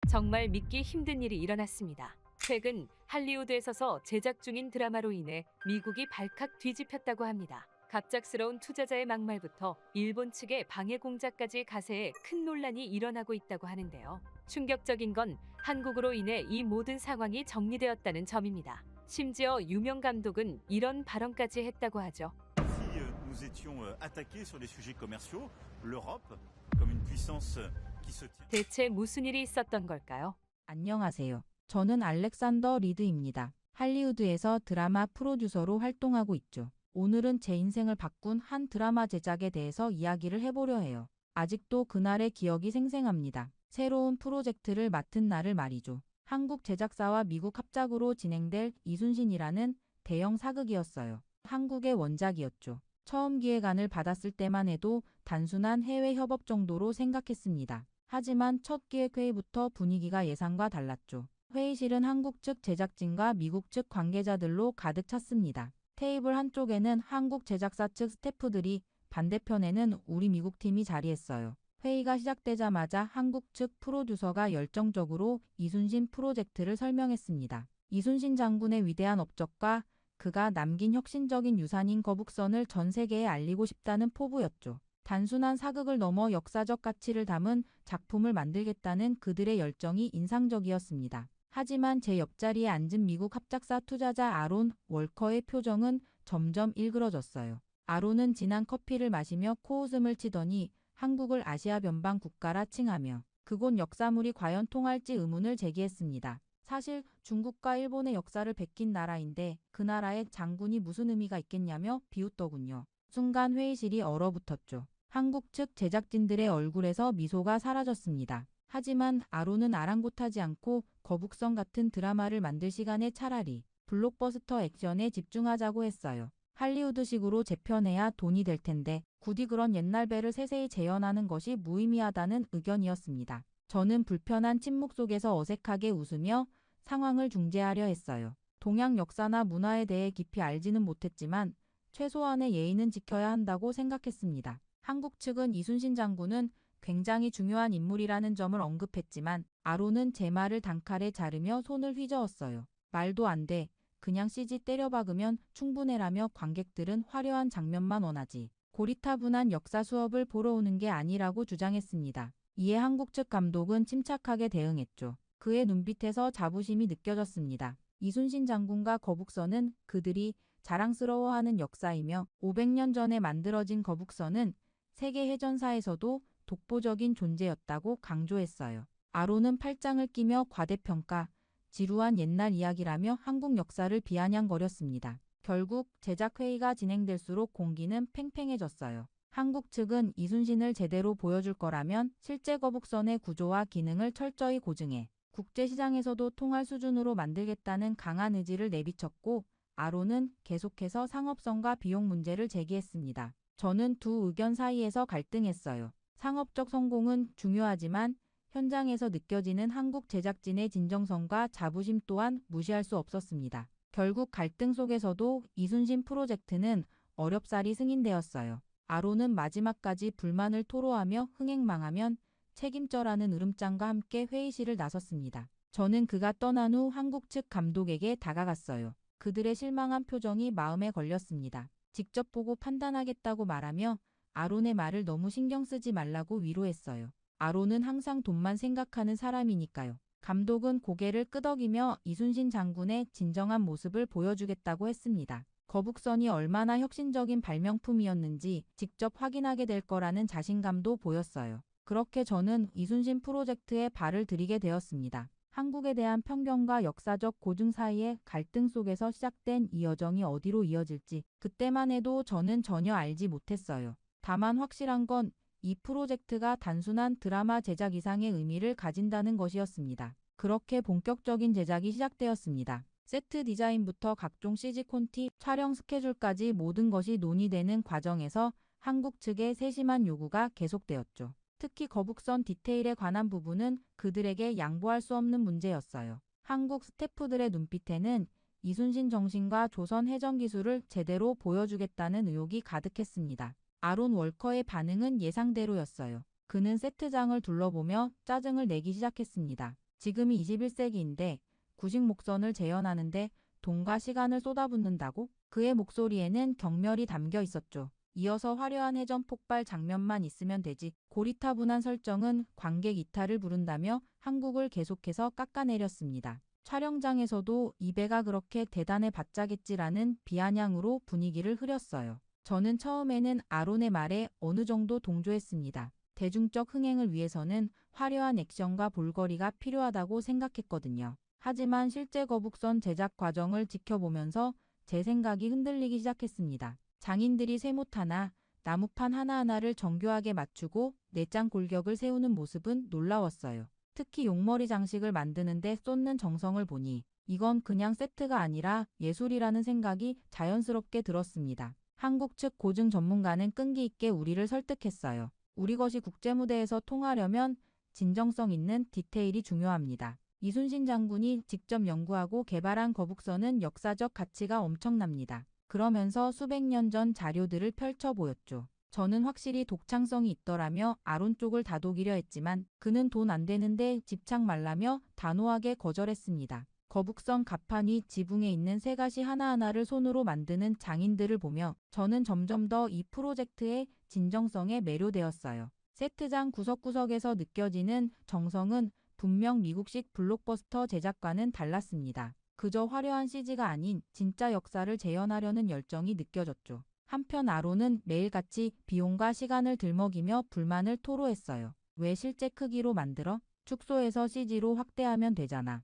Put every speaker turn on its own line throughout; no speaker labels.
정말 믿기 힘든 일이 일어났습니다. 최근 할리우드에서 제작 중인 드라마로 인해 미국이 발칵 뒤집혔다고 합니다. 갑작스러운 투자자의 막말부터 일본 측의 방해 공작까지 가세에 큰 논란이 일어나고 있다고 하는데요. 충격적인 건 한국으로 인해 이 모든 상황이 정리되었다는 점입니다. 심지어 유명 감독은 이런 발언까지 했다고 하죠.
Si nous étions attaqués sur des sujets commerciaux, l'Europe, comme une puissance qui se tient.
대체 무슨 일이 있었던 걸까요?
안녕하세요. 저는 알렉산더 리드입니다. 할리우드에서 드라마 프로듀서로 활동하고 있죠. 오늘은 제 인생을 바꾼 한 드라마 제작에 대해서 이야기를 해보려 해요. 아직도 그날의 기억이 생생합니다. 새로운 프로젝트를 맡은 날을 말이죠. 한국 제작사와 미국 합작으로 진행될 이순신이라는 대형 사극이었어요. 한국의 원작이었죠. 처음 기획안을 받았을 때만 해도 단순한 해외 협업 정도로 생각했습니다. 하지만 첫 기획회의부터 분위기가 예상과 달랐죠. 회의실은 한국 측 제작진과 미국 측 관계자들로 가득 찼습니다. 테이블 한쪽에는 한국 제작사 측 스태프들이, 반대편에는 우리 미국 팀이 자리했어요. 회의가 시작되자마자 한국 측 프로듀서가 열정적으로 이순신 프로젝트를 설명했습니다. 이순신 장군의 위대한 업적과 그가 남긴 혁신적인 유산인 거북선을 전 세계에 알리고 싶다는 포부였죠. 단순한 사극을 넘어 역사적 가치를 담은 작품을 만들겠다는 그들의 열정이 인상적이었습니다. 하지만 제 옆자리에 앉은 미국 합작사 투자자 아론 월커의 표정은 점점 일그러졌어요. 아론은 진한 커피를 마시며 코웃음을 치더니 한국을 아시아 변방 국가라 칭하며 그곳 역사물이 과연 통할지 의문을 제기했습니다. 사실 중국과 일본의 역사를 베낀 나라인데 그 나라의 장군이 무슨 의미가 있겠냐며 비웃더군요. 순간 회의실이 얼어붙었죠. 한국 측 제작진들의 얼굴에서 미소가 사라졌습니다. 하지만 아론은 아랑곳하지 않고 거북선 같은 드라마를 만들 시간에 차라리 블록버스터 액션에 집중하자고 했어요. 할리우드식으로 재편해야 돈이 될 텐데 굳이 그런 옛날 배를 세세히 재현하는 것이 무의미하다는 의견이었습니다. 저는 불편한 침묵 속에서 어색하게 웃으며 상황을 중재하려 했어요. 동양 역사나 문화에 대해 깊이 알지는 못했지만 최소한의 예의는 지켜야 한다고 생각했습니다. 한국 측은 이순신 장군은 굉장히 중요한 인물이라는 점을 언급했지만 아론은 제 말을 단칼에 자르며 손을 휘저었어요. 말도 안 돼. 그냥 CG 때려박으면 충분해라며 관객들은 화려한 장면만 원하지 고리타분한 역사 수업을 보러 오는 게 아니라고 주장했습니다. 이에 한국 측 감독은 침착하게 대응했죠. 그의 눈빛에서 자부심이 느껴졌습니다. 이순신 장군과 거북선은 그들이 자랑스러워하는 역사이며 500년 전에 만들어진 거북선은 세계 해전사에서도 독보적인 존재였다고 강조했어요. 아론은 팔짱을 끼며 과대평가, 지루한 옛날 이야기라며 한국 역사를 비아냥거렸습니다. 결국 제작회의가 진행될수록 공기는 팽팽해졌어요. 한국 측은 이순신을 제대로 보여줄 거라면 실제 거북선의 구조와 기능을 철저히 고증해 국제시장에서도 통할 수준으로 만들겠다는 강한 의지를 내비쳤고 아론은 계속해서 상업성과 비용 문제를 제기했습니다. 저는 두 의견 사이에서 갈등했어요. 상업적 성공은 중요하지만 현장에서 느껴지는 한국 제작진의 진정성과 자부심 또한 무시할 수 없었습니다. 결국 갈등 속에서도 이순신 프로젝트는 어렵사리 승인되었어요. 아론은 마지막까지 불만을 토로하며 흥행망하면 책임져라는 으름장과 함께 회의실을 나섰습니다. 저는 그가 떠난 후 한국 측 감독에게 다가갔어요. 그들의 실망한 표정이 마음에 걸렸습니다. 직접 보고 판단하겠다고 말하며 아론의 말을 너무 신경 쓰지 말라고 위로했어요. 아론은 항상 돈만 생각하는 사람이니까요. 감독은 고개를 끄덕이며 이순신 장군의 진정한 모습을 보여주겠다고 했습니다. 거북선이 얼마나 혁신적인 발명품이었는지 직접 확인하게 될 거라는 자신감도 보였어요. 그렇게 저는 이순신 프로젝트에 발을 들이게 되었습니다. 한국에 대한 편견과 역사적 고증 사이의 갈등 속에서 시작된 이 여정이 어디로 이어질지 그때만 해도 저는 전혀 알지 못했어요. 다만 확실한 건 이 프로젝트가 단순한 드라마 제작 이상의 의미를 가진다는 것이었습니다. 그렇게 본격적인 제작이 시작되었습니다. 세트 디자인부터 각종 CG 콘티, 촬영 스케줄까지 모든 것이 논의되는 과정에서 한국 측의 세심한 요구가 계속되었죠. 특히 거북선 디테일에 관한 부분은 그들에게 양보할 수 없는 문제였어요. 한국 스태프들의 눈빛에는 이순신 정신과 조선 해전 기술을 제대로 보여주겠다는 의욕이 가득했습니다. 아론 월커의 반응은 예상대로였어요. 그는 세트장을 둘러보며 짜증을 내기 시작했습니다. 지금이 21세기인데 구식 목선을 재현하는데 돈과 시간을 쏟아붓는다고? 그의 목소리에는 경멸이 담겨 있었죠. 이어서 화려한 해전 폭발 장면만 있으면 되지. 고리타분한 설정은 관객 이탈을 부른다며 한국을 계속해서 깎아내렸습니다. 촬영장에서도 이 배가 그렇게 대단해 봤자겠지라는 비아냥으로 분위기를 흐렸어요. 저는 처음에는 아론의 말에 어느 정도 동조했습니다. 대중적 흥행을 위해서는 화려한 액션과 볼거리가 필요하다고 생각했거든요. 하지만 실제 거북선 제작 과정을 지켜보면서 제 생각이 흔들리기 시작했습니다. 장인들이 세못 하나, 나무판 하나하나를 정교하게 맞추고 내장 골격을 세우는 모습은 놀라웠어요. 특히 용머리 장식을 만드는데 쏟는 정성을 보니 이건 그냥 세트가 아니라 예술이라는 생각이 자연스럽게 들었습니다. 한국 측 고증 전문가는 끈기 있게 우리를 설득했어요. 우리 것이 국제무대에서 통하려면 진정성 있는 디테일이 중요합니다. 이순신 장군이 직접 연구하고 개발한 거북선은 역사적 가치가 엄청납니다. 그러면서 수백 년 전 자료들을 펼쳐 보였죠. 저는 확실히 독창성이 있더라며 아론 쪽을 다독이려 했지만 그는 돈 안 되는데 집착 말라며 단호하게 거절했습니다. 거북선 갑판 위 지붕에 있는 새가시 하나하나를 손으로 만드는 장인들을 보며 저는 점점 더 이 프로젝트의 진정성에 매료되었어요. 세트장 구석구석에서 느껴지는 정성은 분명 미국식 블록버스터 제작과는 달랐습니다. 그저 화려한 CG가 아닌 진짜 역사를 재현하려는 열정이 느껴졌죠. 한편 아론은 매일같이 비용과 시간을 들먹이며 불만을 토로했어요. 왜 실제 크기로 만들어? 축소해서 CG로 확대하면 되잖아.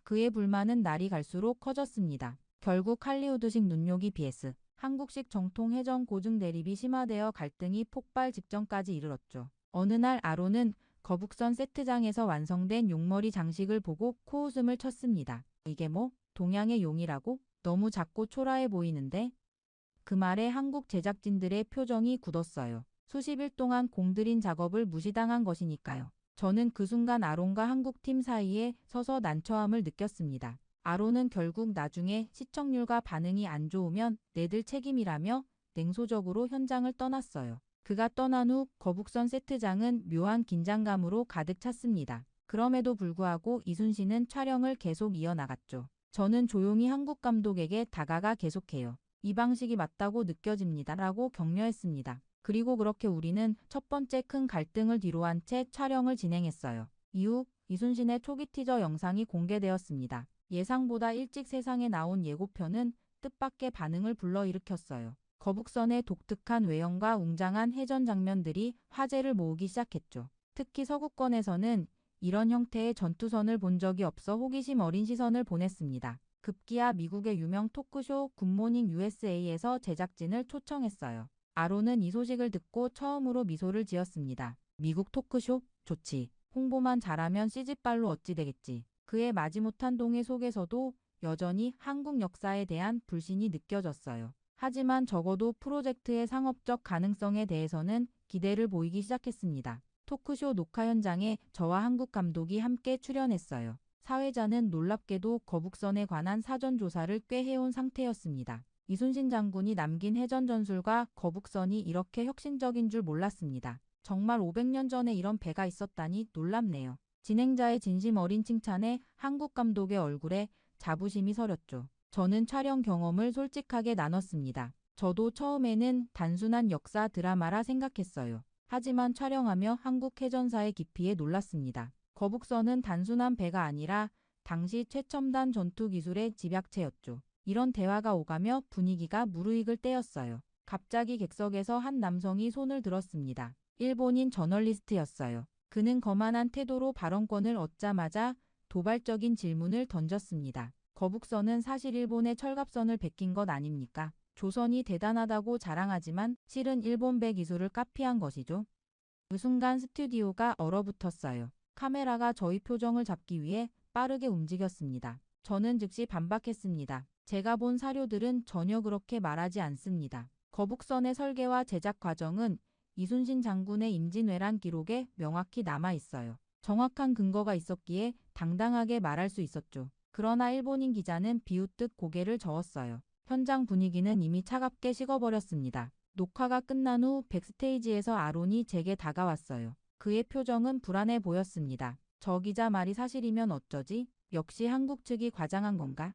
그의 불만은 날이 갈수록 커졌습니다. 결국 할리우드식 눈요기 vs 한국식 정통 해전 고증 대립이 심화되어 갈등이 폭발 직전까지 이르렀죠. 어느 날 아론은 거북선 세트장에서 완성된 용머리 장식을 보고 코웃음을 쳤습니다. 이게 뭐? 동양의 용이라고? 너무 작고 초라해 보이는데? 그 말에 한국 제작진들의 표정이 굳었어요. 수십일 동안 공들인 작업을 무시당한 것이니까요. 저는 그 순간 아론과 한국팀 사이에 서서 난처함을 느꼈습니다. 아론은 결국 나중에 시청률과 반응이 안 좋으면 내들 책임이라며 냉소적으로 현장을 떠났어요. 그가 떠난 후 거북선 세트장은 묘한 긴장감으로 가득 찼습니다. 그럼에도 불구하고 이순신은 촬영을 계속 이어나갔죠. 저는 조용히 한국 감독에게 다가가 계속해요. 이 방식이 맞다고 느껴집니다. 라고 격려했습니다. 그리고 그렇게 우리는 첫 번째 큰 갈등을 뒤로한 채 촬영을 진행했어요. 이후 이순신의 초기 티저 영상이 공개되었습니다. 예상보다 일찍 세상에 나온 예고편은 뜻밖의 반응을 불러일으켰어요. 거북선의 독특한 외형과 웅장한 해전 장면들이 화제를 모으기 시작했죠. 특히 서구권에서는 이런 형태의 전투선을 본 적이 없어 호기심 어린 시선을 보냈습니다. 급기야 미국의 유명 토크쇼 굿모닝 USA에서 제작진을 초청했어요. 아론은 이 소식을 듣고 처음으로 미소를 지었습니다. 미국 토크쇼? 좋지. 홍보만 잘하면 CG빨로 어찌 되겠지. 그의 마지못한 동의 속에서도 여전히 한국 역사에 대한 불신이 느껴졌어요. 하지만 적어도 프로젝트의 상업적 가능성에 대해서는 기대를 보이기 시작했습니다. 토크쇼 녹화 현장에 저와 한국 감독이 함께 출연했어요. 사회자는 놀랍게도 거북선에 관한 사전 조사를 꽤 해온 상태였습니다. 이순신 장군이 남긴 해전 전술과 거북선이 이렇게 혁신적인 줄 몰랐습니다. 정말 500년 전에 이런 배가 있었다니 놀랍네요. 진행자의 진심 어린 칭찬에 한국 감독의 얼굴에 자부심이 서렸죠. 저는 촬영 경험을 솔직하게 나눴습니다. 저도 처음에는 단순한 역사 드라마라 생각했어요. 하지만 촬영하며 한국 해전사의 깊이에 놀랐습니다. 거북선은 단순한 배가 아니라 당시 최첨단 전투 기술의 집약체였죠. 이런 대화가 오가며 분위기가 무르익을 때였어요. 갑자기 객석에서 한 남성이 손을 들었습니다. 일본인 저널리스트였어요. 그는 거만한 태도로 발언권을 얻자마자 도발적인 질문을 던졌습니다. 거북선은 사실 일본의 철갑선을 베낀 것 아닙니까? 조선이 대단하다고 자랑하지만 실은 일본 배 기술을 카피한 것이죠. 그 순간 스튜디오가 얼어붙었어요. 카메라가 저희 표정을 잡기 위해 빠르게 움직였습니다. 저는 즉시 반박했습니다. 제가 본 사료들은 전혀 그렇게 말하지 않습니다. 거북선의 설계와 제작 과정은 이순신 장군의 임진왜란 기록에 명확히 남아 있어요. 정확한 근거가 있었기에 당당하게 말할 수 있었죠. 그러나 일본인 기자는 비웃듯 고개를 저었어요. 현장 분위기는 이미 차갑게 식어버렸습니다. 녹화가 끝난 후 백스테이지에서 아론이 제게 다가왔어요. 그의 표정은 불안해 보였습니다. 저 기자 말이 사실이면 어쩌지? 역시 한국 측이 과장한 건가?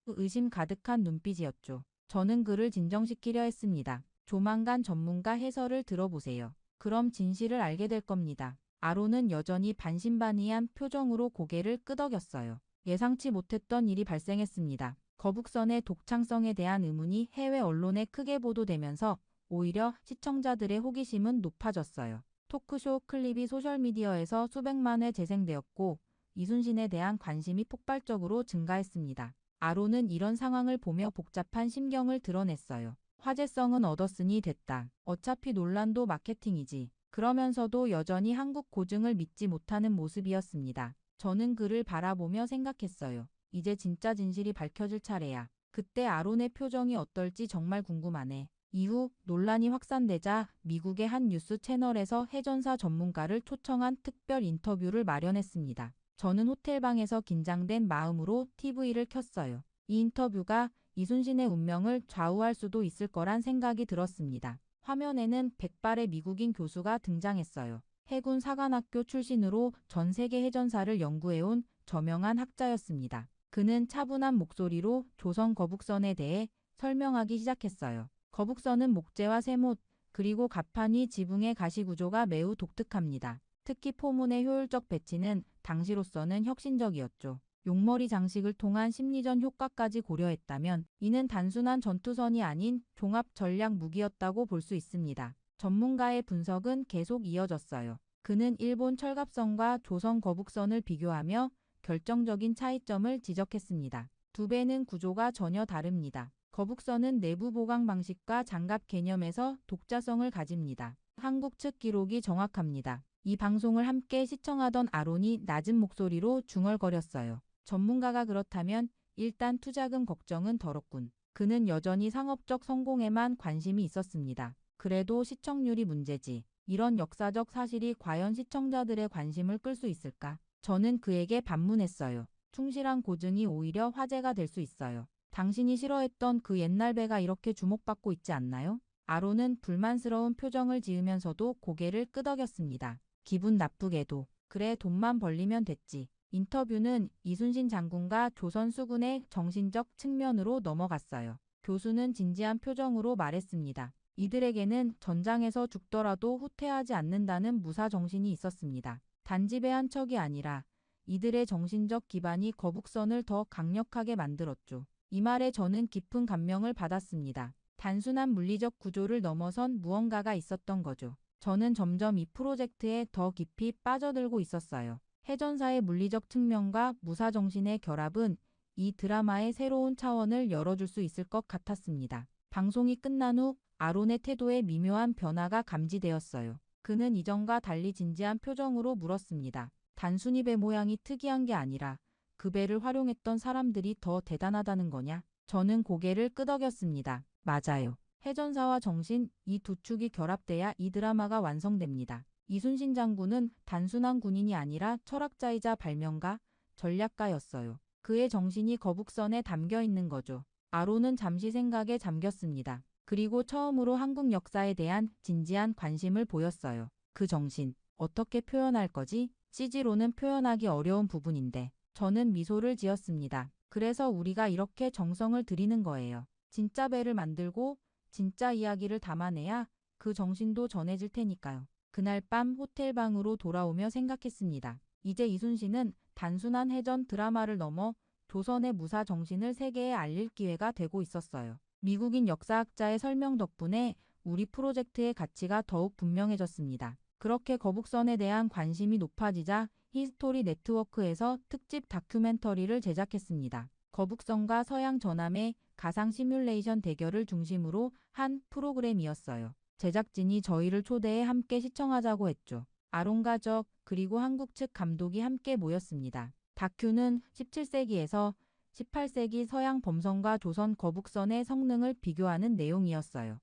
의심 가득한 눈빛이었죠. 저는 그를 진정시키려 했습니다. 조만간 전문가 해설을 들어보세요. 그럼 진실을 알게 될 겁니다. 아론은 여전히 반신반의한 표정으로 고개를 끄덕였어요. 예상치 못했던 일이 발생했습니다. 거북선의 독창성에 대한 의문이 해외 언론에 크게 보도되면서 오히려 시청자들의 호기심은 높아졌어요. 토크쇼 클립이 소셜미디어에서 수백만 회 재생되었고 이순신에 대한 관심이 폭발적으로 증가했습니다. 아론은 이런 상황을 보며 복잡한 심경을 드러냈어요. 화제성은 얻었으니 됐다. 어차피 논란도 마케팅이지. 그러면서도 여전히 한국 고증을 믿지 못하는 모습이었습니다. 저는 그를 바라보며 생각했어요. 이제 진짜 진실이 밝혀질 차례야. 그때 아론의 표정이 어떨지 정말 궁금하네. 이후 논란이 확산되자 미국의 한 뉴스 채널에서 해전사 전문가를 초청한 특별 인터뷰를 마련했습니다. 저는 호텔방에서 긴장된 마음으로 TV를 켰어요. 이 인터뷰가 이순신의 운명을 좌우할 수도 있을 거란 생각이 들었습니다. 화면에는 백발의 미국인 교수가 등장했어요. 해군 사관학교 출신으로 전 세계 해전사를 연구해온 저명한 학자였습니다. 그는 차분한 목소리로 조선 거북선에 대해 설명하기 시작했어요. 거북선은 목재와 쇠못, 그리고 갑판 위 지붕의 가시 구조가 매우 독특합니다. 특히 포문의 효율적 배치는 당시로서는 혁신적이었죠. 용머리 장식을 통한 심리전 효과까지 고려했다면 이는 단순한 전투선이 아닌 종합 전략 무기였다고 볼 수 있습니다. 전문가의 분석은 계속 이어졌어요. 그는 일본 철갑선과 조선 거북선을 비교하며 결정적인 차이점을 지적했습니다. 두 배는 구조가 전혀 다릅니다. 거북선은 내부 보강 방식과 장갑 개념에서 독자성을 가집니다. 한국 측 기록이 정확합니다. 이 방송을 함께 시청하던 아론이 낮은 목소리로 중얼거렸어요. 전문가가 그렇다면 일단 투자금 걱정은 덜었군. 그는 여전히 상업적 성공에만 관심이 있었습니다. 그래도 시청률이 문제지. 이런 역사적 사실이 과연 시청자들의 관심을 끌 수 있을까? 저는 그에게 반문했어요. 충실한 고증이 오히려 화제가 될 수 있어요. 당신이 싫어했던 그 옛날 배가 이렇게 주목받고 있지 않나요? 아론은 불만스러운 표정을 지으면서도 고개를 끄덕였습니다. 기분 나쁘게도. 그래, 돈만 벌리면 됐지. 인터뷰는 이순신 장군과 조선 수군의 정신적 측면으로 넘어갔어요. 교수는 진지한 표정으로 말했습니다. 이들에게는 전장에서 죽더라도 후퇴하지 않는다는 무사 정신이 있었습니다. 단지 배 한 척이 아니라 이들의 정신적 기반이 거북선을 더 강력하게 만들었죠. 이 말에 저는 깊은 감명을 받았습니다. 단순한 물리적 구조를 넘어선 무언가가 있었던 거죠. 저는 점점 이 프로젝트에 더 깊이 빠져들고 있었어요. 해전사의 물리적 측면과 무사 정신의 결합은 이 드라마의 새로운 차원을 열어줄 수 있을 것 같았습니다. 방송이 끝난 후 아론의 태도에 미묘한 변화가 감지되었어요. 그는 이전과 달리 진지한 표정으로 물었습니다. 단순히 배 모양이 특이한 게 아니라 그 배를 활용했던 사람들이 더 대단하다는 거냐? 저는 고개를 끄덕였습니다. 맞아요. 해전사와 정신, 이 두 축이 결합돼야 이 드라마가 완성됩니다. 이순신 장군은 단순한 군인이 아니라 철학자이자 발명가, 전략가였어요. 그의 정신이 거북선에 담겨 있는 거죠. 아론은 잠시 생각에 잠겼습니다. 그리고 처음으로 한국 역사에 대한 진지한 관심을 보였어요. 그 정신, 어떻게 표현할 거지? CG로는 표현하기 어려운 부분인데. 저는 미소를 지었습니다. 그래서 우리가 이렇게 정성을 들이는 거예요. 진짜 배를 만들고 진짜 이야기를 담아내야 그 정신도 전해질 테니까요. 그날 밤 호텔방으로 돌아오며 생각했습니다. 이제 이순신은 단순한 해전 드라마를 넘어 조선의 무사 정신을 세계에 알릴 기회가 되고 있었어요. 미국인 역사학자의 설명 덕분에 우리 프로젝트의 가치가 더욱 분명해졌습니다. 그렇게 거북선에 대한 관심이 높아지자 히스토리 네트워크에서 특집 다큐멘터리를 제작했습니다. 거북선과 서양 전함의 가상 시뮬레이션 대결을 중심으로 한 프로그램이었어요. 제작진이 저희를 초대해 함께 시청하자고 했죠. 아론 가족 그리고 한국 측 감독이 함께 모였습니다. 다큐는 17세기에서 18세기 서양 범선과 조선 거북선의 성능을 비교하는 내용이었어요.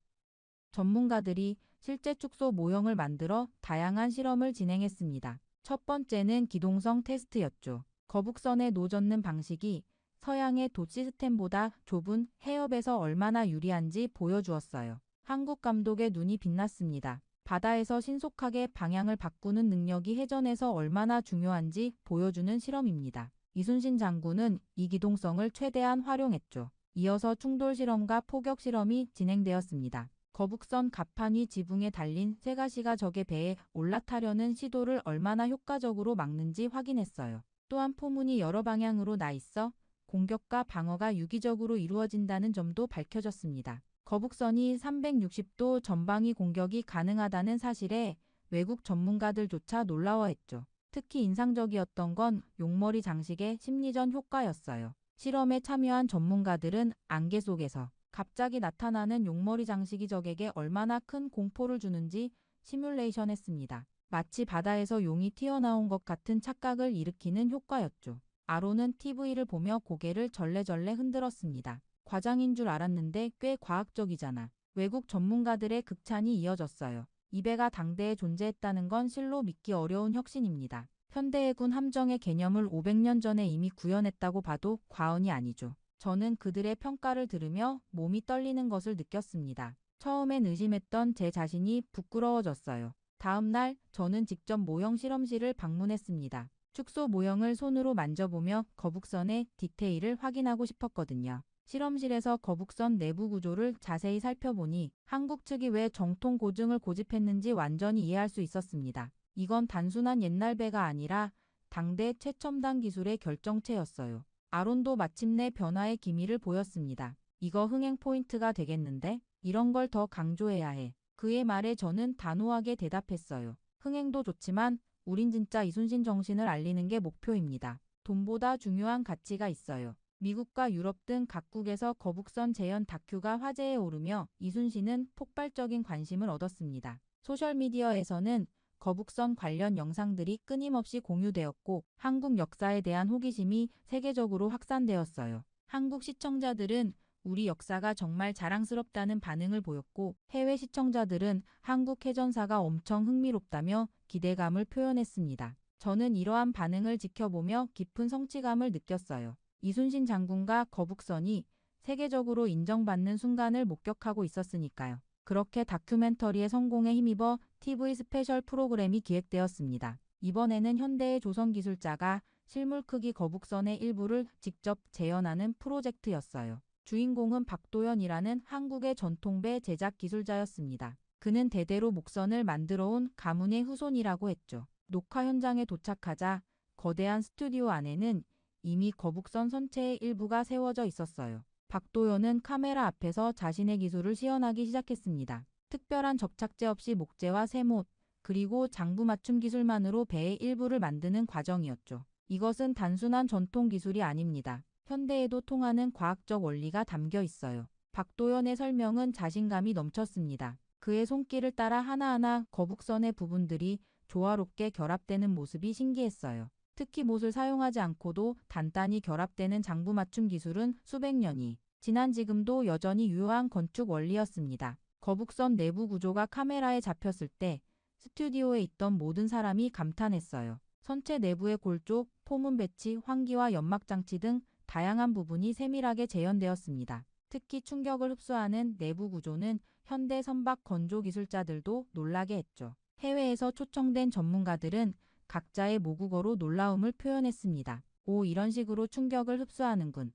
전문가들이 실제 축소 모형을 만들어 다양한 실험을 진행했습니다. 첫 번째는 기동성 테스트였죠. 거북선에 노젓는 방식이 서양의 돛 시스템보다 좁은 해협에서 얼마나 유리한지 보여주었어요. 한국 감독의 눈이 빛났습니다. 바다에서 신속하게 방향을 바꾸는 능력이 해전에서 얼마나 중요한지 보여주는 실험입니다. 이순신 장군은 이 기동성을 최대한 활용했죠. 이어서 충돌 실험과 포격 실험이 진행되었습니다. 거북선 갑판 위 지붕에 달린 세가시가 적의 배에 올라타려는 시도를 얼마나 효과적으로 막는지 확인했어요. 또한 포문이 여러 방향으로 나 있어 공격과 방어가 유기적으로 이루어진다는 점도 밝혀졌습니다. 거북선이 360도 전방위 공격이 가능하다는 사실에 외국 전문가들조차 놀라워했죠. 특히 인상적이었던 건 용머리 장식의 심리전 효과였어요. 실험에 참여한 전문가들은 안개 속에서 갑자기 나타나는 용머리 장식이 적에게 얼마나 큰 공포를 주는지 시뮬레이션했습니다. 마치 바다에서 용이 튀어나온 것 같은 착각을 일으키는 효과였죠. 아론은 TV를 보며 고개를 절레절레 흔들었습니다. 과장인 줄 알았는데 꽤 과학적이잖아. 외국 전문가들의 극찬이 이어졌어요. 이 배가 당대에 존재했다는 건 실로 믿기 어려운 혁신입니다. 현대해군 함정의 개념을 500년 전에 이미 구현했다고 봐도 과언이 아니죠. 저는 그들의 평가를 들으며 몸이 떨리는 것을 느꼈습니다. 처음엔 의심했던 제 자신이 부끄러워졌어요. 다음 날 저는 직접 모형 실험실을 방문했습니다. 축소 모형을 손으로 만져보며 거북선의 디테일을 확인하고 싶었거든요. 실험실에서 거북선 내부 구조를 자세히 살펴보니 한국 측이 왜 정통 고증을 고집했는지 완전히 이해할 수 있었습니다. 이건 단순한 옛날 배가 아니라 당대 최첨단 기술의 결정체였어요. 아론도 마침내 변화의 기미를 보였습니다. 이거 흥행 포인트가 되겠는데? 이런 걸 더 강조해야 해. 그의 말에 저는 단호하게 대답했어요. 흥행도 좋지만 우린 진짜 이순신 정신을 알리는 게 목표입니다. 돈보다 중요한 가치가 있어요. 미국과 유럽 등 각국에서 거북선 재현 다큐가 화제에 오르며 이순신은 폭발적인 관심을 얻었습니다. 소셜미디어에서는 거북선 관련 영상들이 끊임없이 공유되었고 한국 역사에 대한 호기심이 세계적으로 확산되었어요. 한국 시청자들은 우리 역사가 정말 자랑스럽다는 반응을 보였고 해외 시청자들은 한국 해전사가 엄청 흥미롭다며 기대감을 표현했습니다. 저는 이러한 반응을 지켜보며 깊은 성취감을 느꼈어요. 이순신 장군과 거북선이 세계적으로 인정받는 순간을 목격하고 있었으니까요. 그렇게 다큐멘터리의 성공에 힘입어 TV 스페셜 프로그램이 기획되었습니다. 이번에는 현대의 조선 기술자가 실물 크기 거북선의 일부를 직접 재현하는 프로젝트였어요. 주인공은 박도연이라는 한국의 전통배 제작 기술자였습니다. 그는 대대로 목선을 만들어온 가문의 후손이라고 했죠. 녹화 현장에 도착하자 거대한 스튜디오 안에는 이미 거북선 선체의 일부가 세워져 있었어요. 박도연은 카메라 앞에서 자신의 기술을 시연하기 시작했습니다. 특별한 접착제 없이 목재와 쇠못, 그리고 장부 맞춤 기술만으로 배의 일부를 만드는 과정이었죠. 이것은 단순한 전통 기술이 아닙니다. 현대에도 통하는 과학적 원리가 담겨 있어요. 박도연의 설명은 자신감이 넘쳤습니다. 그의 손길을 따라 하나하나 거북선의 부분들이 조화롭게 결합되는 모습이 신기했어요. 특히 못을 사용하지 않고도 단단히 결합되는 장부 맞춤 기술은 수백 년이 지난 지금도 여전히 유효한 건축 원리였습니다. 거북선 내부 구조가 카메라에 잡혔을 때 스튜디오에 있던 모든 사람이 감탄했어요. 선체 내부의 골조, 포문 배치, 환기와 연막 장치 등 다양한 부분이 세밀하게 재현되었습니다. 특히 충격을 흡수하는 내부 구조는 현대 선박 건조 기술자들도 놀라게 했죠. 해외에서 초청된 전문가들은 각자의 모국어로 놀라움을 표현했습니다. 오, 이런 식으로 충격을 흡수하는군.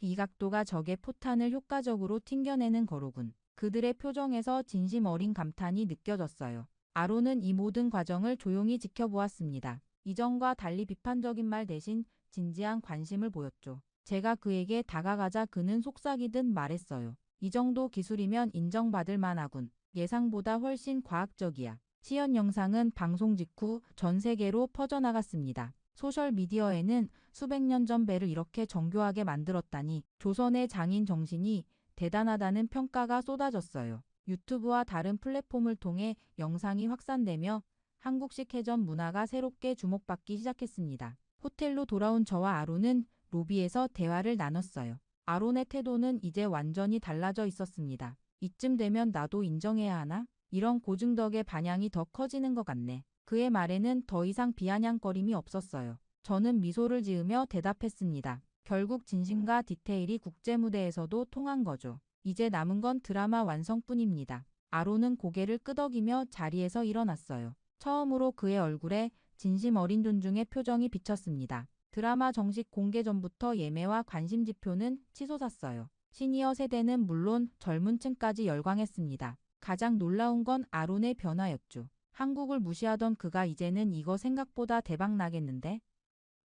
이 각도가 적의 포탄을 효과적으로 튕겨내는 거로군. 그들의 표정에서 진심 어린 감탄이 느껴졌어요. 아론은 이 모든 과정을 조용히 지켜보았습니다. 이전과 달리 비판적인 말 대신 진지한 관심을 보였죠. 제가 그에게 다가가자 그는 속삭이듯 말했어요. 이 정도 기술이면 인정받을 만하군. 예상보다 훨씬 과학적이야. 시연 영상은 방송 직후 전 세계로 퍼져나갔습니다. 소셜미디어에는 수백 년 전 배를 이렇게 정교하게 만들었다니 조선의 장인 정신이 대단하다는 평가가 쏟아졌어요. 유튜브와 다른 플랫폼을 통해 영상이 확산되며 한국식 해전 문화가 새롭게 주목받기 시작했습니다. 호텔로 돌아온 저와 아론은 로비에서 대화를 나눴어요. 아론의 태도는 이제 완전히 달라져 있었습니다. 이쯤 되면 나도 인정해야 하나? 이런 고증덕의 반향이 더 커지는 것 같네. 그의 말에는 더 이상 비아냥거림이 없었어요. 저는 미소를 지으며 대답했습니다. 결국 진심과 디테일이 국제무대에서도 통한 거죠. 이제 남은 건 드라마 완성뿐입니다. 아론은 고개를 끄덕이며 자리에서 일어났어요. 처음으로 그의 얼굴에 진심 어린 존중의 표정이 비쳤습니다. 드라마 정식 공개 전부터 예매와 관심 지표는 치솟았어요. 시니어 세대는 물론 젊은 층까지 열광했습니다. 가장 놀라운 건 아론의 변화였죠. 한국을 무시하던 그가 이제는 이거 생각보다 대박 나겠는데?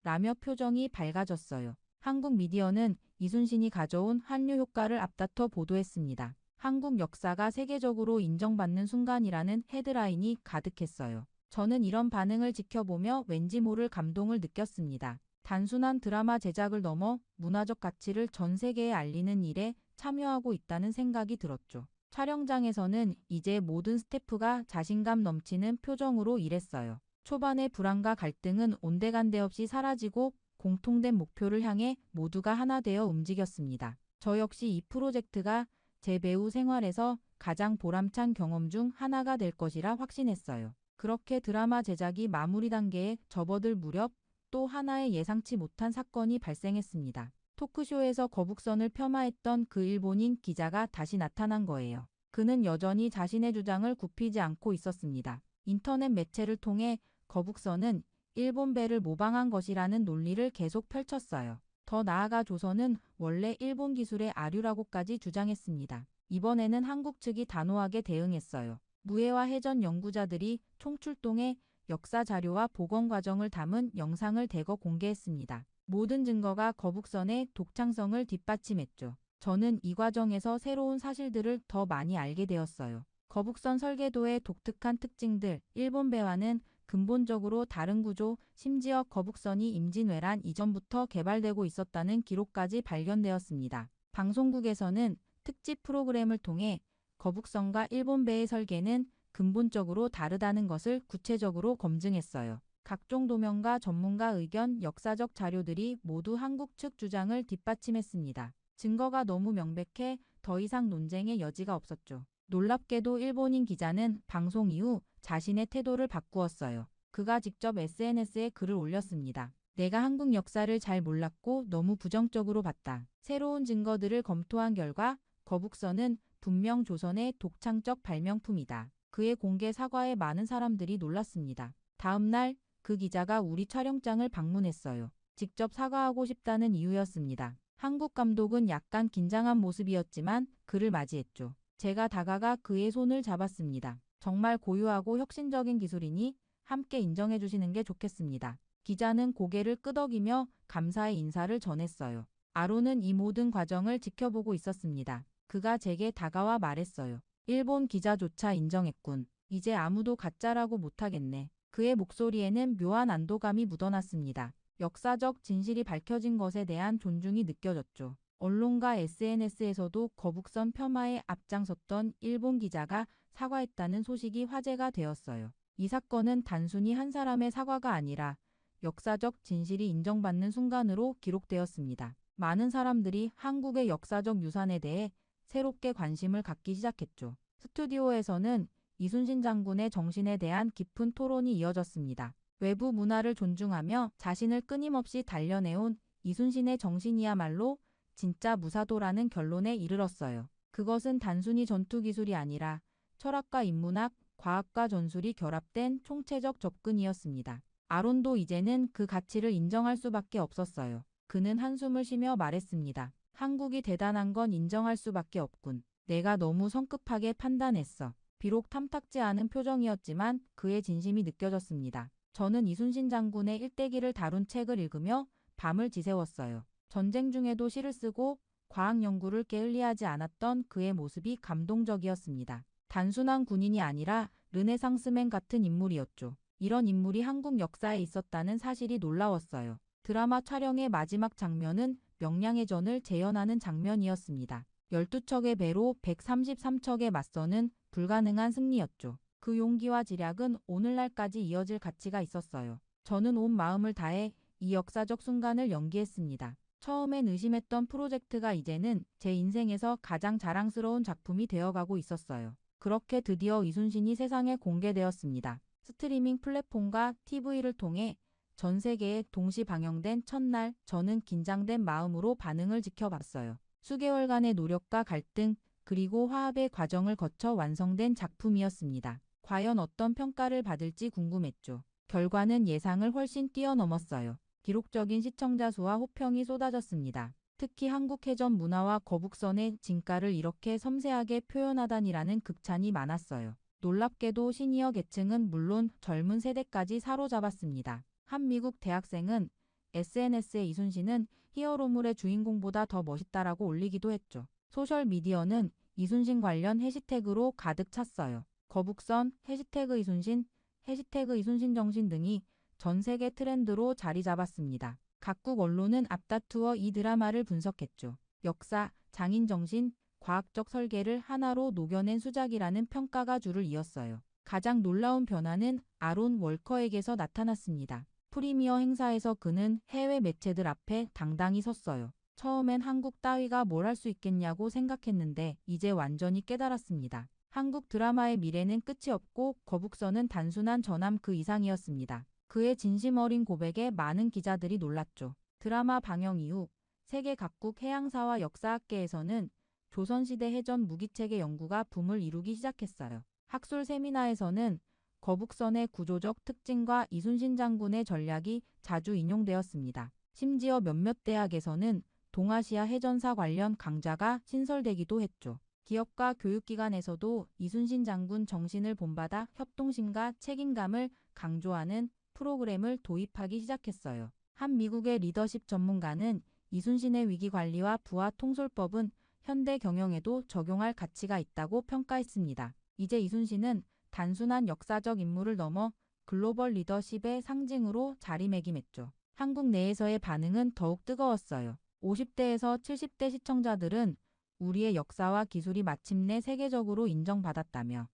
라며 표정이 밝아졌어요. 한국 미디어는 이순신이 가져온 한류 효과를 앞다퉈 보도했습니다. 한국 역사가 세계적으로 인정받는 순간이라는 헤드라인이 가득했어요. 저는 이런 반응을 지켜보며 왠지 모를 감동을 느꼈습니다. 단순한 드라마 제작을 넘어 문화적 가치를 전 세계에 알리는 일에 참여하고 있다는 생각이 들었죠. 촬영장에서는 이제 모든 스태프가 자신감 넘치는 표정으로 일했어요. 초반의 불안과 갈등은 온데간데 없이 사라지고 공통된 목표를 향해 모두가 하나 되어 움직였습니다. 저 역시 이 프로젝트가 제 배우 생활에서 가장 보람찬 경험 중 하나가 될 것이라 확신했어요. 그렇게 드라마 제작이 마무리 단계에 접어들 무렵 또 하나의 예상치 못한 사건이 발생했습니다. 토크쇼에서 거북선을 폄하했던 그 일본인 기자가 다시 나타난 거예요. 그는 여전히 자신의 주장을 굽히지 않고 있었습니다. 인터넷 매체를 통해 거북선은 일본 배를 모방한 것이라는 논리를 계속 펼쳤어요. 더 나아가 조선은 원래 일본 기술의 아류라고까지 주장했습니다. 이번에는 한국 측이 단호하게 대응했어요. 무해와 해전 연구자들이 총출동해 역사 자료와 복원 과정을 담은 영상을 대거 공개했습니다. 모든 증거가 거북선의 독창성을 뒷받침했죠. 저는 이 과정에서 새로운 사실들을 더 많이 알게 되었어요. 거북선 설계도의 독특한 특징들, 일본 배와는 근본적으로 다른 구조, 심지어 거북선이 임진왜란 이전부터 개발되고 있었다는 기록까지 발견되었습니다. 방송국에서는 특집 프로그램을 통해 거북선과 일본 배의 설계는 근본적으로 다르다는 것을 구체적으로 검증했어요. 각종 도면과 전문가 의견, 역사적 자료들이 모두 한국 측 주장을 뒷받침했습니다. 증거가 너무 명백해 더 이상 논쟁의 여지가 없었죠. 놀랍게도 일본인 기자는 방송 이후 자신의 태도를 바꾸었어요. 그가 직접 SNS에 글을 올렸습니다. 내가 한국 역사를 잘 몰랐고 너무 부정적으로 봤다. 새로운 증거들을 검토한 결과 거북선은 분명 조선의 독창적 발명품이다. 그의 공개 사과에 많은 사람들이 놀랐습니다. 다음 날 그 기자가 우리 촬영장을 방문했어요. 직접 사과하고 싶다는 이유였습니다. 한국 감독은 약간 긴장한 모습이었지만 그를 맞이했죠. 제가 다가가 그의 손을 잡았습니다. 정말 고유하고 혁신적인 기술이니 함께 인정해 주시는 게 좋겠습니다. 기자는 고개를 끄덕이며 감사의 인사를 전했어요. 아론은 이 모든 과정을 지켜보고 있었습니다. 그가 제게 다가와 말했어요. 일본 기자조차 인정했군. 이제 아무도 가짜라고 못하겠네. 그의 목소리에는 묘한 안도감이 묻어났습니다. 역사적 진실이 밝혀진 것에 대한 존중이 느껴졌죠. 언론과 SNS에서도 거북선 폄하에 앞장섰던 일본 기자가 사과했다는 소식이 화제가 되었어요. 이 사건은 단순히 한 사람의 사과가 아니라 역사적 진실이 인정받는 순간으로 기록되었습니다. 많은 사람들이 한국의 역사적 유산에 대해 새롭게 관심을 갖기 시작했죠. 스튜디오에서는 이순신 장군의 정신에 대한 깊은 토론이 이어졌습니다. 외부 문화를 존중하며 자신을 끊임없이 단련해온 이순신의 정신이야말로 진짜 무사도라는 결론에 이르렀어요. 그것은 단순히 전투 기술이 아니라 철학과 인문학, 과학과 전술이 결합된 총체적 접근이었습니다. 아론도 이제는 그 가치를 인정할 수밖에 없었어요. 그는 한숨을 쉬며 말했습니다. 한국이 대단한 건 인정할 수밖에 없군. 내가 너무 성급하게 판단했어. 비록 탐탁지 않은 표정이었지만 그의 진심이 느껴졌습니다. 저는 이순신 장군의 일대기를 다룬 책을 읽으며 밤을 지새웠어요. 전쟁 중에도 시를 쓰고 과학 연구를 게을리하지 않았던 그의 모습이 감동적이었습니다. 단순한 군인이 아니라 르네상스맨 같은 인물이었죠. 이런 인물이 한국 역사에 있었다는 사실이 놀라웠어요. 드라마 촬영의 마지막 장면은 명량의 전을 재현하는 장면이었습니다. 12척의 배로 133척에 맞서는 불가능한 승리였죠. 그 용기와 지략은 오늘날까지 이어질 가치가 있었어요. 저는 온 마음을 다해 이 역사적 순간을 연기했습니다. 처음엔 의심했던 프로젝트가 이제는 제 인생에서 가장 자랑스러운 작품이 되어가고 있었어요. 그렇게 드디어 이순신이 세상에 공개되었습니다. 스트리밍 플랫폼과 TV를 통해 전 세계에 동시 방영된 첫날 저는 긴장된 마음으로 반응을 지켜봤어요. 수개월간의 노력과 갈등, 그리고 화합의 과정을 거쳐 완성된 작품이었습니다. 과연 어떤 평가를 받을지 궁금했죠. 결과는 예상을 훨씬 뛰어넘었어요. 기록적인 시청자 수와 호평이 쏟아졌습니다. 특히 한국 해전 문화와 거북선의 진가를 이렇게 섬세하게 표현하다니라는 극찬이 많았어요. 놀랍게도 시니어 계층은 물론 젊은 세대까지 사로잡았습니다. 한 미국 대학생은 SNS에 이순신은 히어로물의 주인공보다 더 멋있다라고 올리기도 했죠. 소셜미디어는 이순신 관련 해시태그로 가득 찼어요. 거북선, 해시태그 이순신, 해시태그 이순신 정신 등이 전 세계 트렌드로 자리 잡았습니다. 각국 언론은 앞다투어 이 드라마를 분석했죠. 역사, 장인 정신, 과학적 설계를 하나로 녹여낸 수작이라는 평가가 줄을 이었어요. 가장 놀라운 변화는 아론 월커에게서 나타났습니다. 프리미어 행사에서 그는 해외 매체들 앞에 당당히 섰어요. 처음엔 한국 따위가 뭘 할 수 있겠냐고 생각했는데 이제 완전히 깨달았습니다. 한국 드라마의 미래는 끝이 없고 거북선은 단순한 전함 그 이상이었습니다. 그의 진심 어린 고백에 많은 기자들이 놀랐죠. 드라마 방영 이후 세계 각국 해양사와 역사학계에서는 조선시대 해전 무기체계 연구가 붐을 이루기 시작했어요. 학술 세미나에서는 거북선의 구조적 특징과 이순신 장군의 전략이 자주 인용되었습니다. 심지어 몇몇 대학에서는 동아시아 해전사 관련 강좌가 신설되기도 했죠. 기업과 교육기관에서도 이순신 장군 정신을 본받아 협동심과 책임감을 강조하는 프로그램을 도입하기 시작했어요. 한 미국의 리더십 전문가는 이순신의 위기관리와 부하 통솔법은 현대 경영에도 적용할 가치가 있다고 평가했습니다. 이제 이순신은 단순한 역사적 인물을 넘어 글로벌 리더십의 상징으로 자리매김했죠. 한국 내에서의 반응은 더욱 뜨거웠어요. 50대에서 70대 시청자들은 우리의 역사와 기술이 마침내 세계적으로 인정받았다며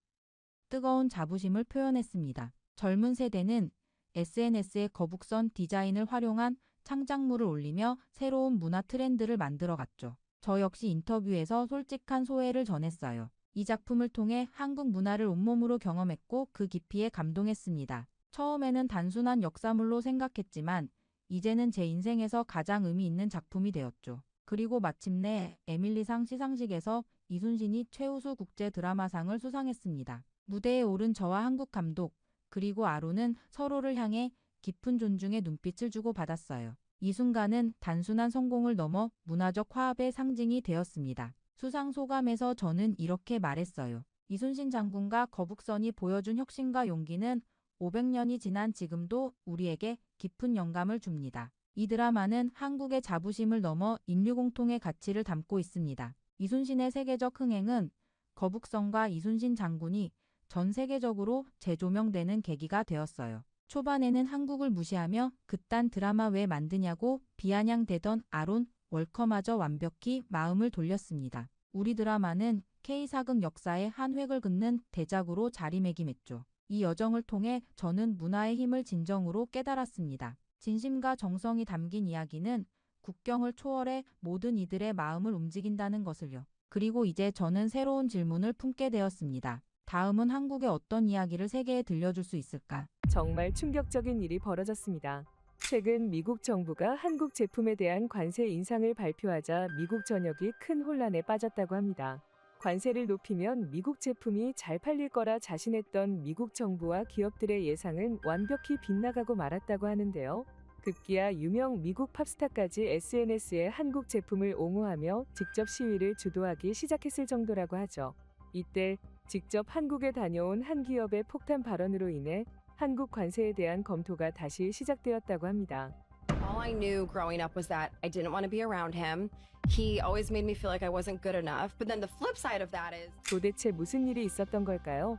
뜨거운 자부심을 표현했습니다. 젊은 세대는 SNS에 거북선 디자인을 활용한 창작물을 올리며 새로운 문화 트렌드를 만들어갔죠. 저 역시 인터뷰에서 솔직한 소회를 전했어요. 이 작품을 통해 한국 문화를 온몸으로 경험했고 그 깊이에 감동했습니다. 처음에는 단순한 역사물로 생각했지만 이제는 제 인생에서 가장 의미 있는 작품이 되었죠. 그리고 마침내 에밀리상 시상식에서 이순신이 최우수 국제 드라마상을 수상했습니다. 무대에 오른 저와 한국 감독 그리고 아론은 서로를 향해 깊은 존중의 눈빛을 주고받았어요. 이 순간은 단순한 성공을 넘어 문화적 화합의 상징이 되었습니다. 수상 소감에서 저는 이렇게 말했어요. 이순신 장군과 거북선이 보여준 혁신과 용기는 500년이 지난 지금도 우리에게 깊은 영감을 줍니다. 이 드라마는 한국의 자부심을 넘어 인류 공통의 가치를 담고 있습니다. 이순신의 세계적 흥행은 거북선과 이순신 장군이 전 세계적으로 재조명되는 계기가 되었어요. 초반에는 한국을 무시하며 그딴 드라마 왜 만드냐고 비아냥대던 아론 월커마저 완벽히 마음을 돌렸습니다. 우리 드라마는 K사극 역사의 한 획을 긋는 대작으로 자리매김했죠. 이 여정을 통해 저는 문화의 힘을 진정으로 깨달았습니다. 진심과 정성이 담긴 이야기는 국경을 초월해 모든 이들의 마음을 움직인다는 것을요. 그리고 이제 저는 새로운 질문을 품게 되었습니다. 다음은 한국의 어떤 이야기를 세계에 들려줄 수 있을까?
정말 충격적인 일이 벌어졌습니다. 최근 미국 정부가 한국 제품에 대한 관세 인상을 발표하자 미국 전역이 큰 혼란에 빠졌다고 합니다. 관세를 높이면 미국 제품이 잘 팔릴 거라 자신했던 미국 정부와 기업들의 예상은 완벽히 빗나가고 말았다고 하는데요. 급기야 유명 미국 팝스타까지 SNS에 한국 제품을 옹호하며 직접 시위를 주도하기 시작했을 정도라고 하죠. 이때 직접 한국에 다녀온 한 기업의 폭탄 발언으로 인해 한국 관세에 대한 검토가 다시 시작되었다고 합니다.
All I knew growing up was that I didn't want to be around him. He always made me feel like I wasn't good enough. But then the flip side of that is
도대체 무슨 일이 있었던 걸까요?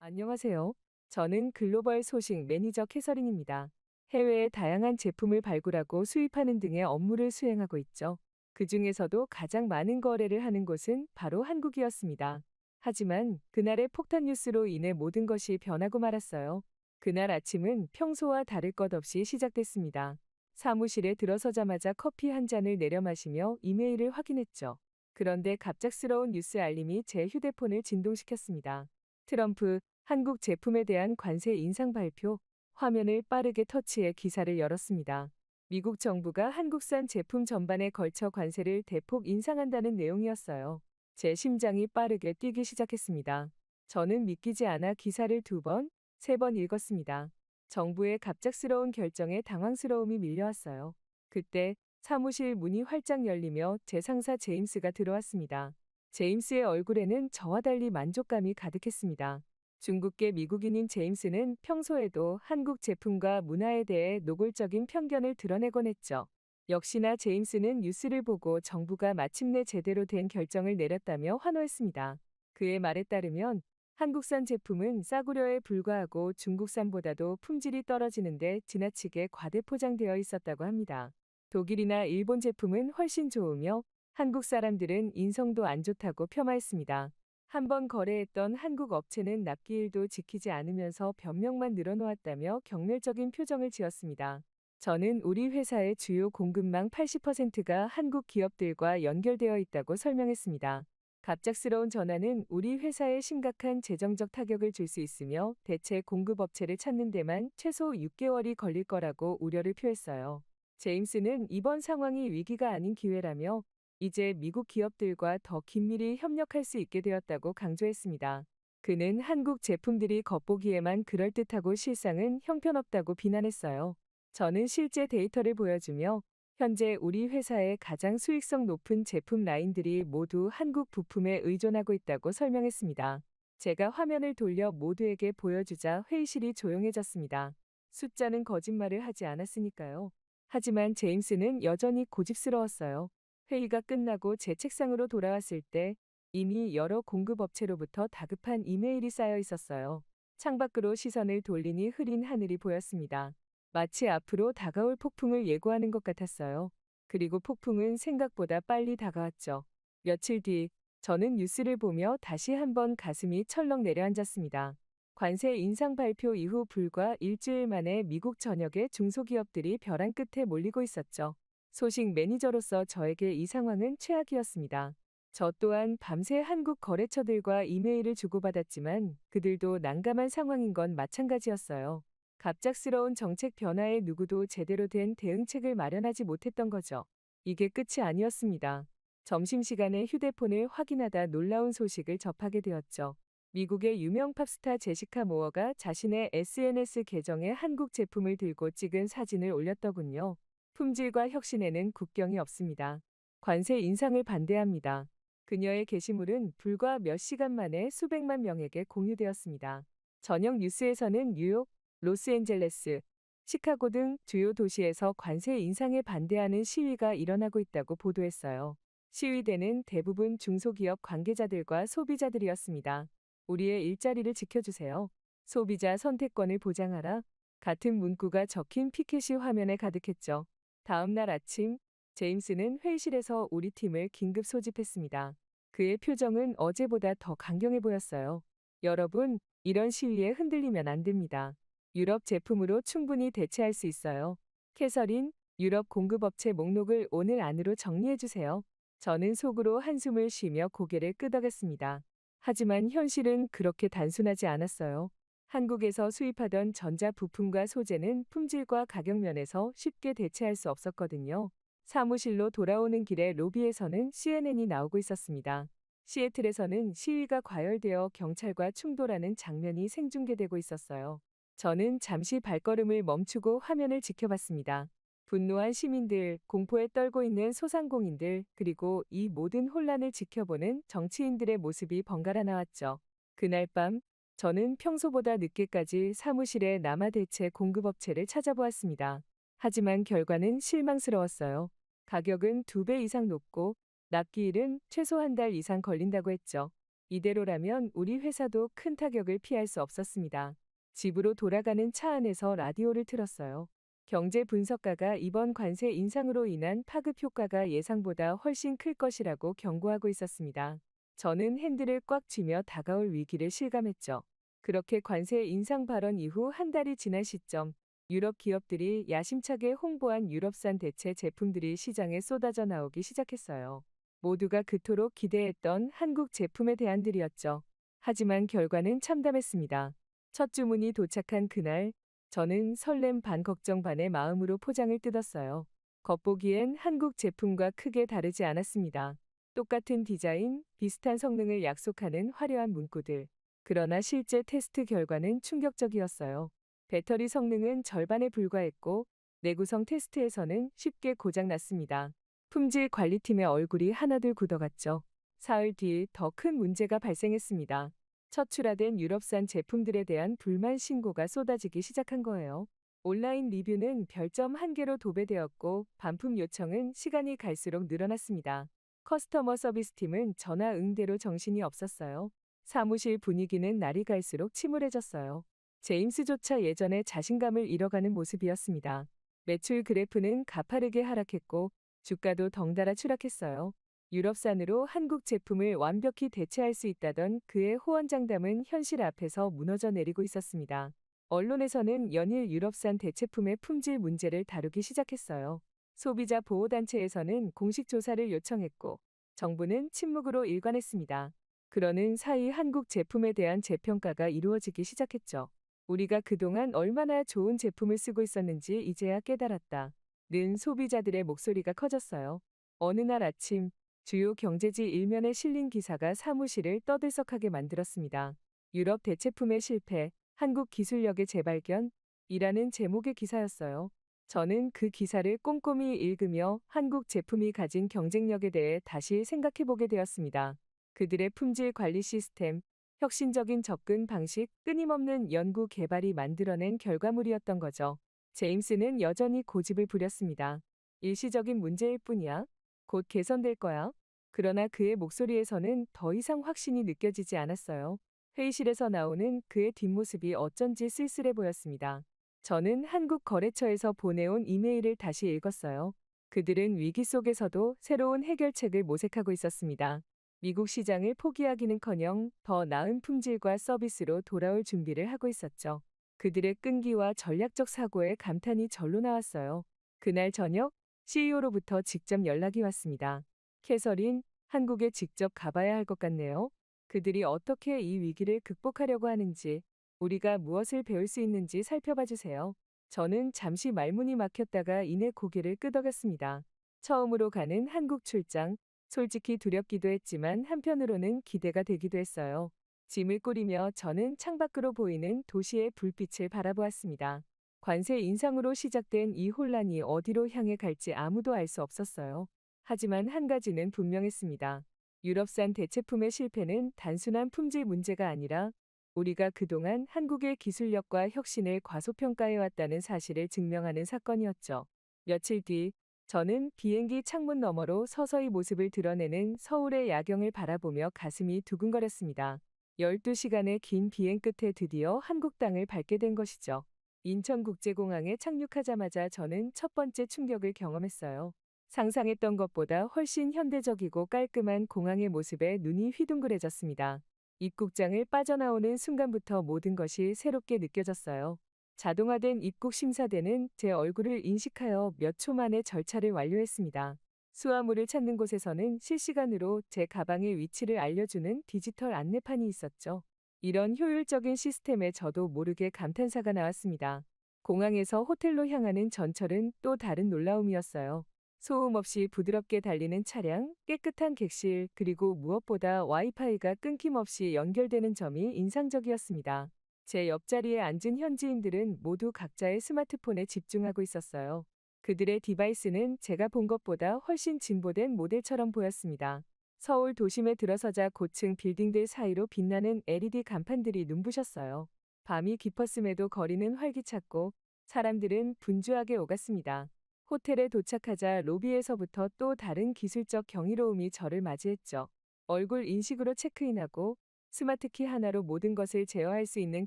안녕하세요. 저는 글로벌 소식 매니저 캐서린입니다. 해외에 다양한 제품을 발굴하고 수입하는 등의 업무를 수행하고 있죠. 그 중에서도 가장 많은 거래를 하는 곳은 바로 한국이었습니다. 하지만 그날의 폭탄 뉴스로 인해 모든 것이 변하고 말았어요. 그날 아침은 평소와 다를 것 없이 시작됐습니다. 사무실에 들어서자마자 커피 한 잔을 내려 마시며 이메일을 확인했죠. 그런데 갑작스러운 뉴스 알림이 제 휴대폰을 진동시켰습니다. 트럼프, 한국 제품에 대한 관세 인상 발표. 화면을 빠르게 터치해 기사를 열었습니다. 미국 정부가 한국산 제품 전반에 걸쳐 관세를 대폭 인상한다는 내용이었어요.
제 심장이 빠르게 뛰기 시작했습니다. 저는 믿기지 않아 기사를 2번, 3번 읽었습니다. 정부의 갑작스러운 결정에 당황스러움이 밀려왔어요. 그때 사무실 문이 활짝 열리며 제 상사 제임스가 들어왔습니다. 제임스의 얼굴에는 저와 달리 만족감이 가득했습니다. 중국계 미국인인 제임스는 평소에도 한국 제품과 문화에 대해 노골적인 편견을 드러내곤 했죠. 역시나 제임스는 뉴스를 보고 정부가 마침내 제대로 된 결정을 내렸다며 환호했습니다. 그의 말에 따르면 한국산 제품은 싸구려에 불과하고 중국산보다도 품질이 떨어지는데 지나치게 과대포장되어 있었다고 합니다. 독일이나 일본 제품은 훨씬 좋으며 한국 사람들은 인성도 안 좋다고 폄하했습니다. 한번 거래했던 한국 업체는 납기일도 지키지 않으면서 변명만 늘어놓았다며 경멸적인 표정을 지었습니다. 저는 우리 회사의 주요 공급망 80%가 한국 기업들과 연결되어 있다고 설명했습니다. 갑작스러운 전환은 우리 회사에 심각한 재정적 타격을 줄 수 있으며 대체 공급업체를 찾는 데만 최소 6개월이 걸릴 거라고 우려를 표했어요. 제임스는 이번 상황이 위기가 아닌 기회라며 이제 미국 기업들과 더 긴밀히 협력할 수 있게 되었다고 강조했습니다. 그는 한국 제품들이 겉보기에만 그럴듯하고 실상은 형편없다고 비난했어요. 저는 실제 데이터를 보여주며 현재 우리 회사의 가장 수익성 높은 제품 라인들이 모두 한국 부품에 의존하고 있다고 설명했습니다. 제가 화면을 돌려 모두에게 보여주자 회의실이 조용해졌습니다. 숫자는 거짓말을 하지 않았으니까요. 하지만 제임스는 여전히 고집스러웠어요. 회의가 끝나고 제 책상으로 돌아왔을 때 이미 여러 공급업체로부터 다급한 이메일이 쌓여 있었어요. 창밖으로 시선을 돌리니 흐린 하늘이 보였습니다. 마치 앞으로 다가올 폭풍을 예고하는 것 같았어요. 그리고 폭풍은 생각보다 빨리 다가왔죠. 며칠 뒤 저는 뉴스를 보며 다시 한번 가슴이 철렁 내려앉았습니다. 관세 인상 발표 이후 불과 일주일 만에 미국 전역의 중소기업들이 벼랑 끝에 몰리고 있었죠. 소식 매니저로서 저에게 이 상황은 최악이었습니다. 저 또한 밤새 한국 거래처들과 이메일을 주고받았지만 그들도 난감한 상황인 건 마찬가지였어요. 갑작스러운 정책 변화에 누구도 제대로 된 대응책을 마련하지 못했던 거죠. 이게 끝이 아니었습니다. 점심시간에 휴대폰을 확인하다 놀라운 소식을 접하게 되었죠. 미국의 유명 팝스타 제시카 모어가 자신의 SNS 계정에 한국 제품을 들고 찍은 사진을 올렸더군요. 품질과 혁신에는 국경이 없습니다. 관세 인상을 반대합니다. 그녀의 게시물은 불과 몇 시간 만에 수백만 명에게 공유되었습니다. 저녁 뉴스에서는 뉴욕, 로스앤젤레스, 시카고 등 주요 도시에서 관세 인상에 반대하는 시위가 일어나고 있다고 보도했어요. 시위대는 대부분 중소기업 관계자들과 소비자들이었습니다. 우리의 일자리를 지켜주세요. 소비자 선택권을 보장하라. 같은 문구가 적힌 피켓이 화면에 가득했죠. 다음 날 아침, 제임스는 회의실에서 우리 팀을 긴급 소집했습니다. 그의 표정은 어제보다 더 강경해 보였어요. 여러분, 이런 시위에 흔들리면 안 됩니다. 유럽 제품으로 충분히 대체할 수 있어요. 캐서린, 유럽 공급업체 목록을 오늘 안으로 정리해주세요. 저는 속으로 한숨을 쉬며 고개를 끄덕였습니다. 하지만 현실은 그렇게 단순하지 않았어요. 한국에서 수입하던 전자 부품과 소재는 품질과 가격 면에서 쉽게 대체할 수 없었거든요. 사무실로 돌아오는 길에 로비에서는 CNN이 나오고 있었습니다. 시애틀에서는 시위가 과열되어 경찰과 충돌하는 장면이 생중계되고 있었어요. 저는 잠시 발걸음을 멈추고 화면을 지켜봤습니다. 분노한 시민들, 공포에 떨고 있는 소상공인들, 그리고 이 모든 혼란을 지켜보는 정치인들의 모습이 번갈아 나왔죠. 그날 밤, 저는 평소보다 늦게까지 사무실에 남아 대체 공급업체를 찾아보았습니다. 하지만 결과는 실망스러웠어요. 가격은 2배 이상 높고 납기일은 최소 한 달 이상 걸린다고 했죠. 이대로라면 우리 회사도 큰 타격을 피할 수 없었습니다. 집으로 돌아가는 차 안에서 라디오를 틀었어요. 경제 분석가가 이번 관세 인상으로 인한 파급 효과가 예상보다 훨씬 클 것이라고 경고하고 있었습니다. 저는 핸들을 꽉 쥐며 다가올 위기를 실감했죠. 그렇게 관세 인상 발언 이후 한 달이 지난 시점, 유럽 기업들이 야심차게 홍보한 유럽산 대체 제품들이 시장에 쏟아져 나오기 시작했어요. 모두가 그토록 기대했던 한국 제품의 대안들이었죠. 하지만 결과는 참담했습니다. 첫 주문이 도착한 그날, 저는 설렘 반 걱정 반의 마음으로 포장을 뜯었어요. 겉보기엔 한국 제품과 크게 다르지 않았습니다. 똑같은 디자인, 비슷한 성능을 약속하는 화려한 문구들. 그러나 실제 테스트 결과는 충격적이었어요. 배터리 성능은 절반에 불과했고 내구성 테스트에서는 쉽게 고장났습니다. 품질 관리팀의 얼굴이 하나둘 굳어갔죠. 사흘 뒤 더 큰 문제가 발생했습니다. 첫 출하된 유럽산 제품들에 대한 불만 신고가 쏟아지기 시작한 거예요. 온라인 리뷰는 별점 1개로 도배되었고 반품 요청은 시간이 갈수록 늘어났습니다. 커스터머 서비스팀은 전화 응대로 정신이 없었어요. 사무실 분위기는 날이 갈수록 침울해졌어요. 제임스조차 예전의 자신감을 잃어가는 모습이었습니다. 매출 그래프는 가파르게 하락했고 주가도 덩달아 추락했어요. 유럽산으로 한국 제품을 완벽히 대체할 수 있다던 그의 호언장담은 현실 앞에서 무너져 내리고 있었습니다. 언론에서는 연일 유럽산 대체품의 품질 문제를 다루기 시작했어요. 소비자 보호단체에서는 공식 조사를 요청했고 정부는 침묵으로 일관했습니다. 그러는 사이 한국 제품에 대한 재평가가 이루어지기 시작했죠. 우리가 그동안 얼마나 좋은 제품을 쓰고 있었는지 이제야 깨달았다. 는 소비자들의 목소리가 커졌어요. 어느 날 아침 주요 경제지 일면에 실린 기사가 사무실을 떠들썩하게 만들었습니다. 유럽 대체품의 실패, 한국 기술력의 재발견 이라는 제목의 기사였어요. 저는 그 기사를 꼼꼼히 읽으며 한국 제품이 가진 경쟁력에 대해 다시 생각해보게 되었습니다. 그들의 품질 관리 시스템, 혁신적인 접근 방식, 끊임없는 연구 개발이 만들어낸 결과물이었던 거죠. 제임스는 여전히 고집을 부렸습니다. 일시적인 문제일 뿐이야. 곧 개선될 거야. 그러나 그의 목소리에서는 더 이상 확신이 느껴지지 않았어요. 회의실에서 나오는 그의 뒷모습이 어쩐지 쓸쓸해 보였습니다. 저는 한국 거래처에서 보내온 이메일을 다시 읽었어요. 그들은 위기 속에서도 새로운 해결책을 모색하고 있었습니다. 미국 시장을 포기하기는커녕 더 나은 품질과 서비스로 돌아올 준비를 하고 있었죠. 그들의 끈기와 전략적 사고에 감탄이 절로 나왔어요. 그날 저녁 CEO로부터 직접 연락이 왔습니다. 캐서린, 한국에 직접 가봐야 할 것 같네요. 그들이 어떻게 이 위기를 극복하려고 하는지, 우리가 무엇을 배울 수 있는지 살펴봐 주세요. 저는 잠시 말문이 막혔다가 이내 고개를 끄덕였습니다. 처음으로 가는 한국 출장, 솔직히 두렵기도 했지만 한편으로는 기대가 되기도 했어요. 짐을 꾸리며 저는 창밖으로 보이는 도시의 불빛을 바라보았습니다. 관세 인상으로 시작된 이 혼란이 어디로 향해 갈지 아무도 알 수 없었어요. 하지만 한 가지는 분명했습니다. 유럽산 대체품의 실패는 단순한 품질 문제가 아니라 우리가 그동안 한국의 기술력과 혁신을 과소평가해왔다는 사실을 증명하는 사건이었죠. 며칠 뒤 저는 비행기 창문 너머로 서서히 모습을 드러내는 서울의 야경을 바라보며 가슴이 두근거렸습니다. 12시간의 긴 비행 끝에 드디어 한국 땅을 밟게 된 것이죠. 인천국제공항에 착륙하자마자 저는 첫 번째 충격을 경험했어요. 상상했던 것보다 훨씬 현대적이고 깔끔한 공항의 모습에 눈이 휘둥그레졌습니다. 입국장을 빠져나오는 순간부터 모든 것이 새롭게 느껴졌어요. 자동화된 입국 심사대는 제 얼굴을 인식하여 몇 초 만에 절차를 완료했습니다. 수화물을 찾는 곳에서는 실시간으로 제 가방의 위치를 알려주는 디지털 안내판이 있었죠. 이런 효율적인 시스템에 저도 모르게 감탄사가 나왔습니다. 공항에서 호텔로 향하는 전철은 또 다른 놀라움이었어요. 소음 없이 부드럽게 달리는 차량, 깨끗한 객실, 그리고 무엇보다 와이파이가 끊김없이 연결되는 점이 인상적이었습니다. 제 옆자리에 앉은 현지인들은 모두 각자의 스마트폰에 집중하고 있었어요. 그들의 디바이스는 제가 본 것보다 훨씬 진보된 모델처럼 보였습니다. 서울 도심에 들어서자 고층 빌딩들 사이로 빛나는 LED 간판들이 눈부셨어요. 밤이 깊었음에도 거리는 활기찼고 사람들은 분주하게 오갔습니다. 호텔에 도착하자 로비에서부터 또 다른 기술적 경이로움이 저를 맞이했죠. 얼굴 인식으로 체크인하고 스마트키 하나로 모든 것을 제어할 수 있는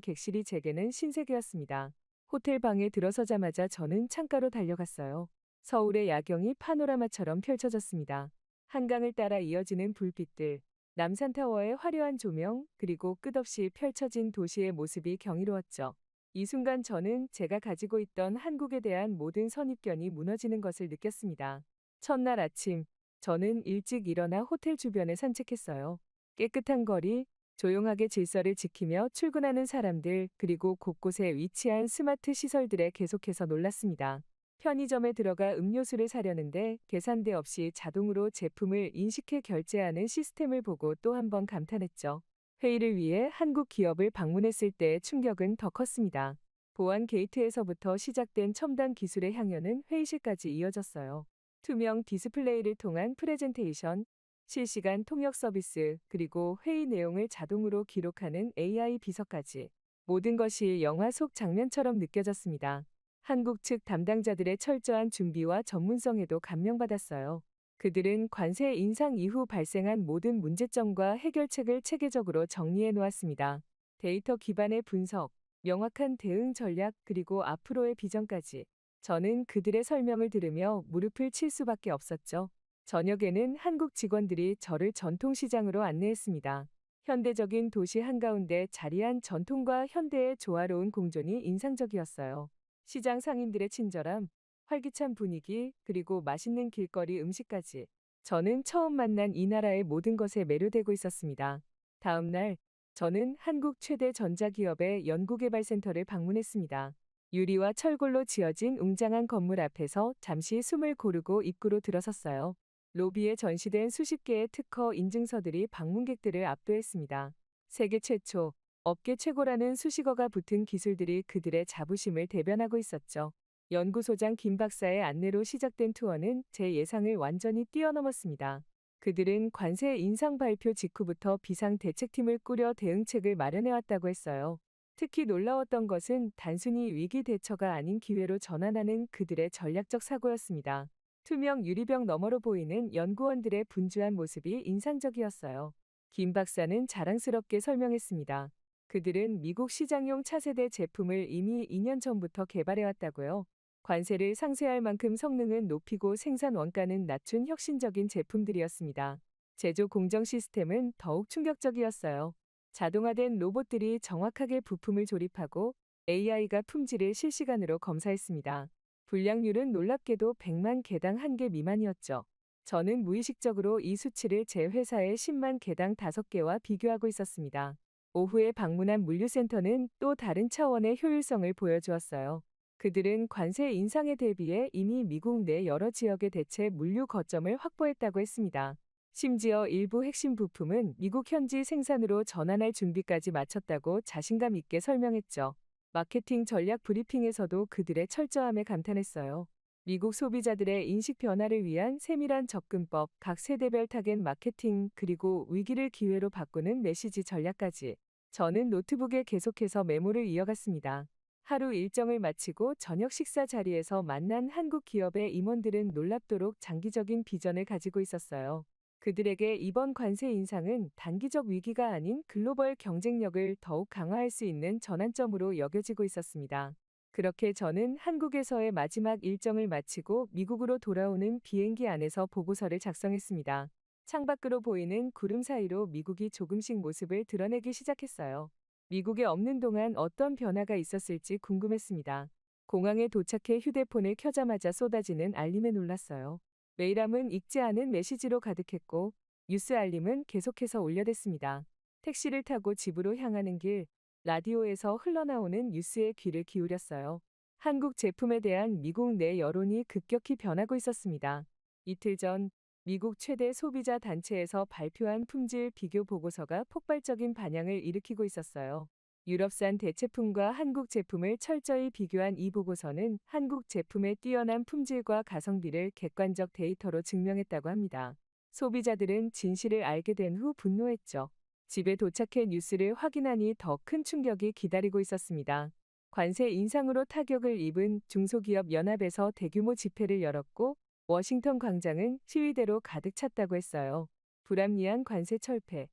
객실이 제게는 신세계였습니다. 호텔 방에 들어서자마자 저는 창가로 달려갔어요. 서울의 야경이 파노라마처럼 펼쳐졌습니다. 한강을 따라 이어지는 불빛들, 남산타워의 화려한 조명, 그리고 끝없이 펼쳐진 도시의 모습이 경이로웠죠. 이 순간 저는 제가 가지고 있던 한국에 대한 모든 선입견이 무너지는 것을 느꼈습니다. 첫날 아침, 저는 일찍 일어나 호텔 주변을 산책했어요. 깨끗한 거리, 조용하게 질서를 지키며 출근하는 사람들, 그리고 곳곳에 위치한 스마트 시설들에 계속해서 놀랐습니다. 편의점에 들어가 음료수를 사려는데 계산대 없이 자동으로 제품을 인식해 결제하는 시스템을 보고 또 한 번 감탄했죠. 회의를 위해 한국 기업을 방문했을 때의 충격은 더 컸습니다. 보안 게이트에서부터 시작된 첨단 기술의 향연은 회의실까지 이어졌어요. 투명 디스플레이를 통한 프레젠테이션, 실시간 통역 서비스, 그리고 회의 내용을 자동으로 기록하는 AI 비서까지 모든 것이 영화 속 장면처럼 느껴졌습니다. 한국 측 담당자들의 철저한 준비와 전문성에도 감명받았어요. 그들은 관세 인상 이후 발생한 모든 문제점과 해결책을 체계적으로 정리해 놓았습니다. 데이터 기반의 분석, 명확한 대응 전략, 그리고 앞으로의 비전까지. 저는 그들의 설명을 들으며 무릎을 칠 수밖에 없었죠. 저녁에는 한국 직원들이 저를 전통시장으로 안내했습니다. 현대적인 도시 한가운데 자리한 전통과 현대의 조화로운 공존이 인상적이었어요. 시장 상인들의 친절함, 활기찬 분위기, 그리고 맛있는 길거리 음식까지. 저는 처음 만난 이 나라의 모든 것에 매료되고 있었습니다. 다음 날, 저는 한국 최대 전자기업의 연구개발센터를 방문했습니다. 유리와 철골로 지어진 웅장한 건물 앞에서 잠시 숨을 고르고 입구로 들어섰어요. 로비에 전시된 수십 개의 특허 인증서들이 방문객들을 압도했습니다. 세계 최초, 업계 최고라는 수식어가 붙은 기술들이 그들의 자부심을 대변하고 있었죠. 연구소장 김 박사의 안내로 시작된 투어는 제 예상을 완전히 뛰어넘었습니다. 그들은 관세 인상 발표 직후부터 비상대책팀을 꾸려 대응책을 마련해왔다고 했어요. 특히 놀라웠던 것은 단순히 위기 대처가 아닌 기회로 전환하는 그들의 전략적 사고였습니다. 투명 유리병 너머로 보이는 연구원들의 분주한 모습이 인상적이었어요. 김 박사는 자랑스럽게 설명했습니다. 그들은 미국 시장용 차세대 제품을 이미 2년 전부터 개발해왔다고요. 관세를 상쇄할 만큼 성능은 높이고 생산 원가는 낮춘 혁신적인 제품들이었습니다. 제조 공정 시스템은 더욱 충격적이었어요. 자동화된 로봇들이 정확하게 부품을 조립하고 AI가 품질을 실시간으로 검사했습니다. 불량률은 놀랍게도 100만 개당 1개 미만이었죠. 저는 무의식적으로 이 수치를 제 회사의 10만 개당 5개와 비교하고 있었습니다. 오후에 방문한 물류센터는 또 다른 차원의 효율성을 보여주었어요. 그들은 관세 인상에 대비해 이미 미국 내 여러 지역의 대체 물류 거점을 확보했다고 했습니다. 심지어 일부 핵심 부품은 미국 현지 생산으로 전환할 준비까지 마쳤다고 자신감 있게 설명했죠. 마케팅 전략 브리핑에서도 그들의 철저함에 감탄했어요. 미국 소비자들의 인식 변화를 위한 세밀한 접근법, 각 세대별 타겟 마케팅, 그리고 위기를 기회로 바꾸는 메시지 전략까지. 저는 노트북에 계속해서 메모를 이어갔습니다. 하루 일정을 마치고 저녁 식사 자리에서 만난 한국 기업의 임원들은 놀랍도록 장기적인 비전을 가지고 있었어요. 그들에게 이번 관세 인상은 단기적 위기가 아닌 글로벌 경쟁력을 더욱 강화할 수 있는 전환점으로 여겨지고 있었습니다. 그렇게 저는 한국에서의 마지막 일정을 마치고 미국으로 돌아오는 비행기 안에서 보고서를 작성했습니다. 창밖으로 보이는 구름 사이로 미국이 조금씩 모습을 드러내기 시작했어요. 미국에 없는 동안 어떤 변화가 있었을지 궁금했습니다. 공항에 도착해 휴대폰을 켜자마자 쏟아지는 알림에 놀랐어요. 메일함은 읽지 않은 메시지로 가득했고 뉴스 알림은 계속해서 울려댔습니다. 택시를 타고 집으로 향하는 길, 라디오에서 흘러나오는 뉴스에 귀를 기울였어요. 한국 제품에 대한 미국 내 여론이 급격히 변하고 있었습니다. 이틀 전 미국 최대 소비자 단체에서 발표한 품질 비교 보고서가 폭발적인 반향을 일으키고 있었어요. 유럽산 대체품과 한국 제품을 철저히 비교한 이 보고서는 한국 제품의 뛰어난 품질과 가성비를 객관적 데이터로 증명했다고 합니다. 소비자들은 진실을 알게 된 후 분노했죠. 집에 도착해 뉴스를 확인하니 더 큰 충격이 기다리고 있었습니다. 관세 인상으로 타격을 입은 중소기업 연합에서 대규모 집회를 열었고 워싱턴 광장은 시위대로 가득 찼다고 했어요. 불합리한 관세 철폐를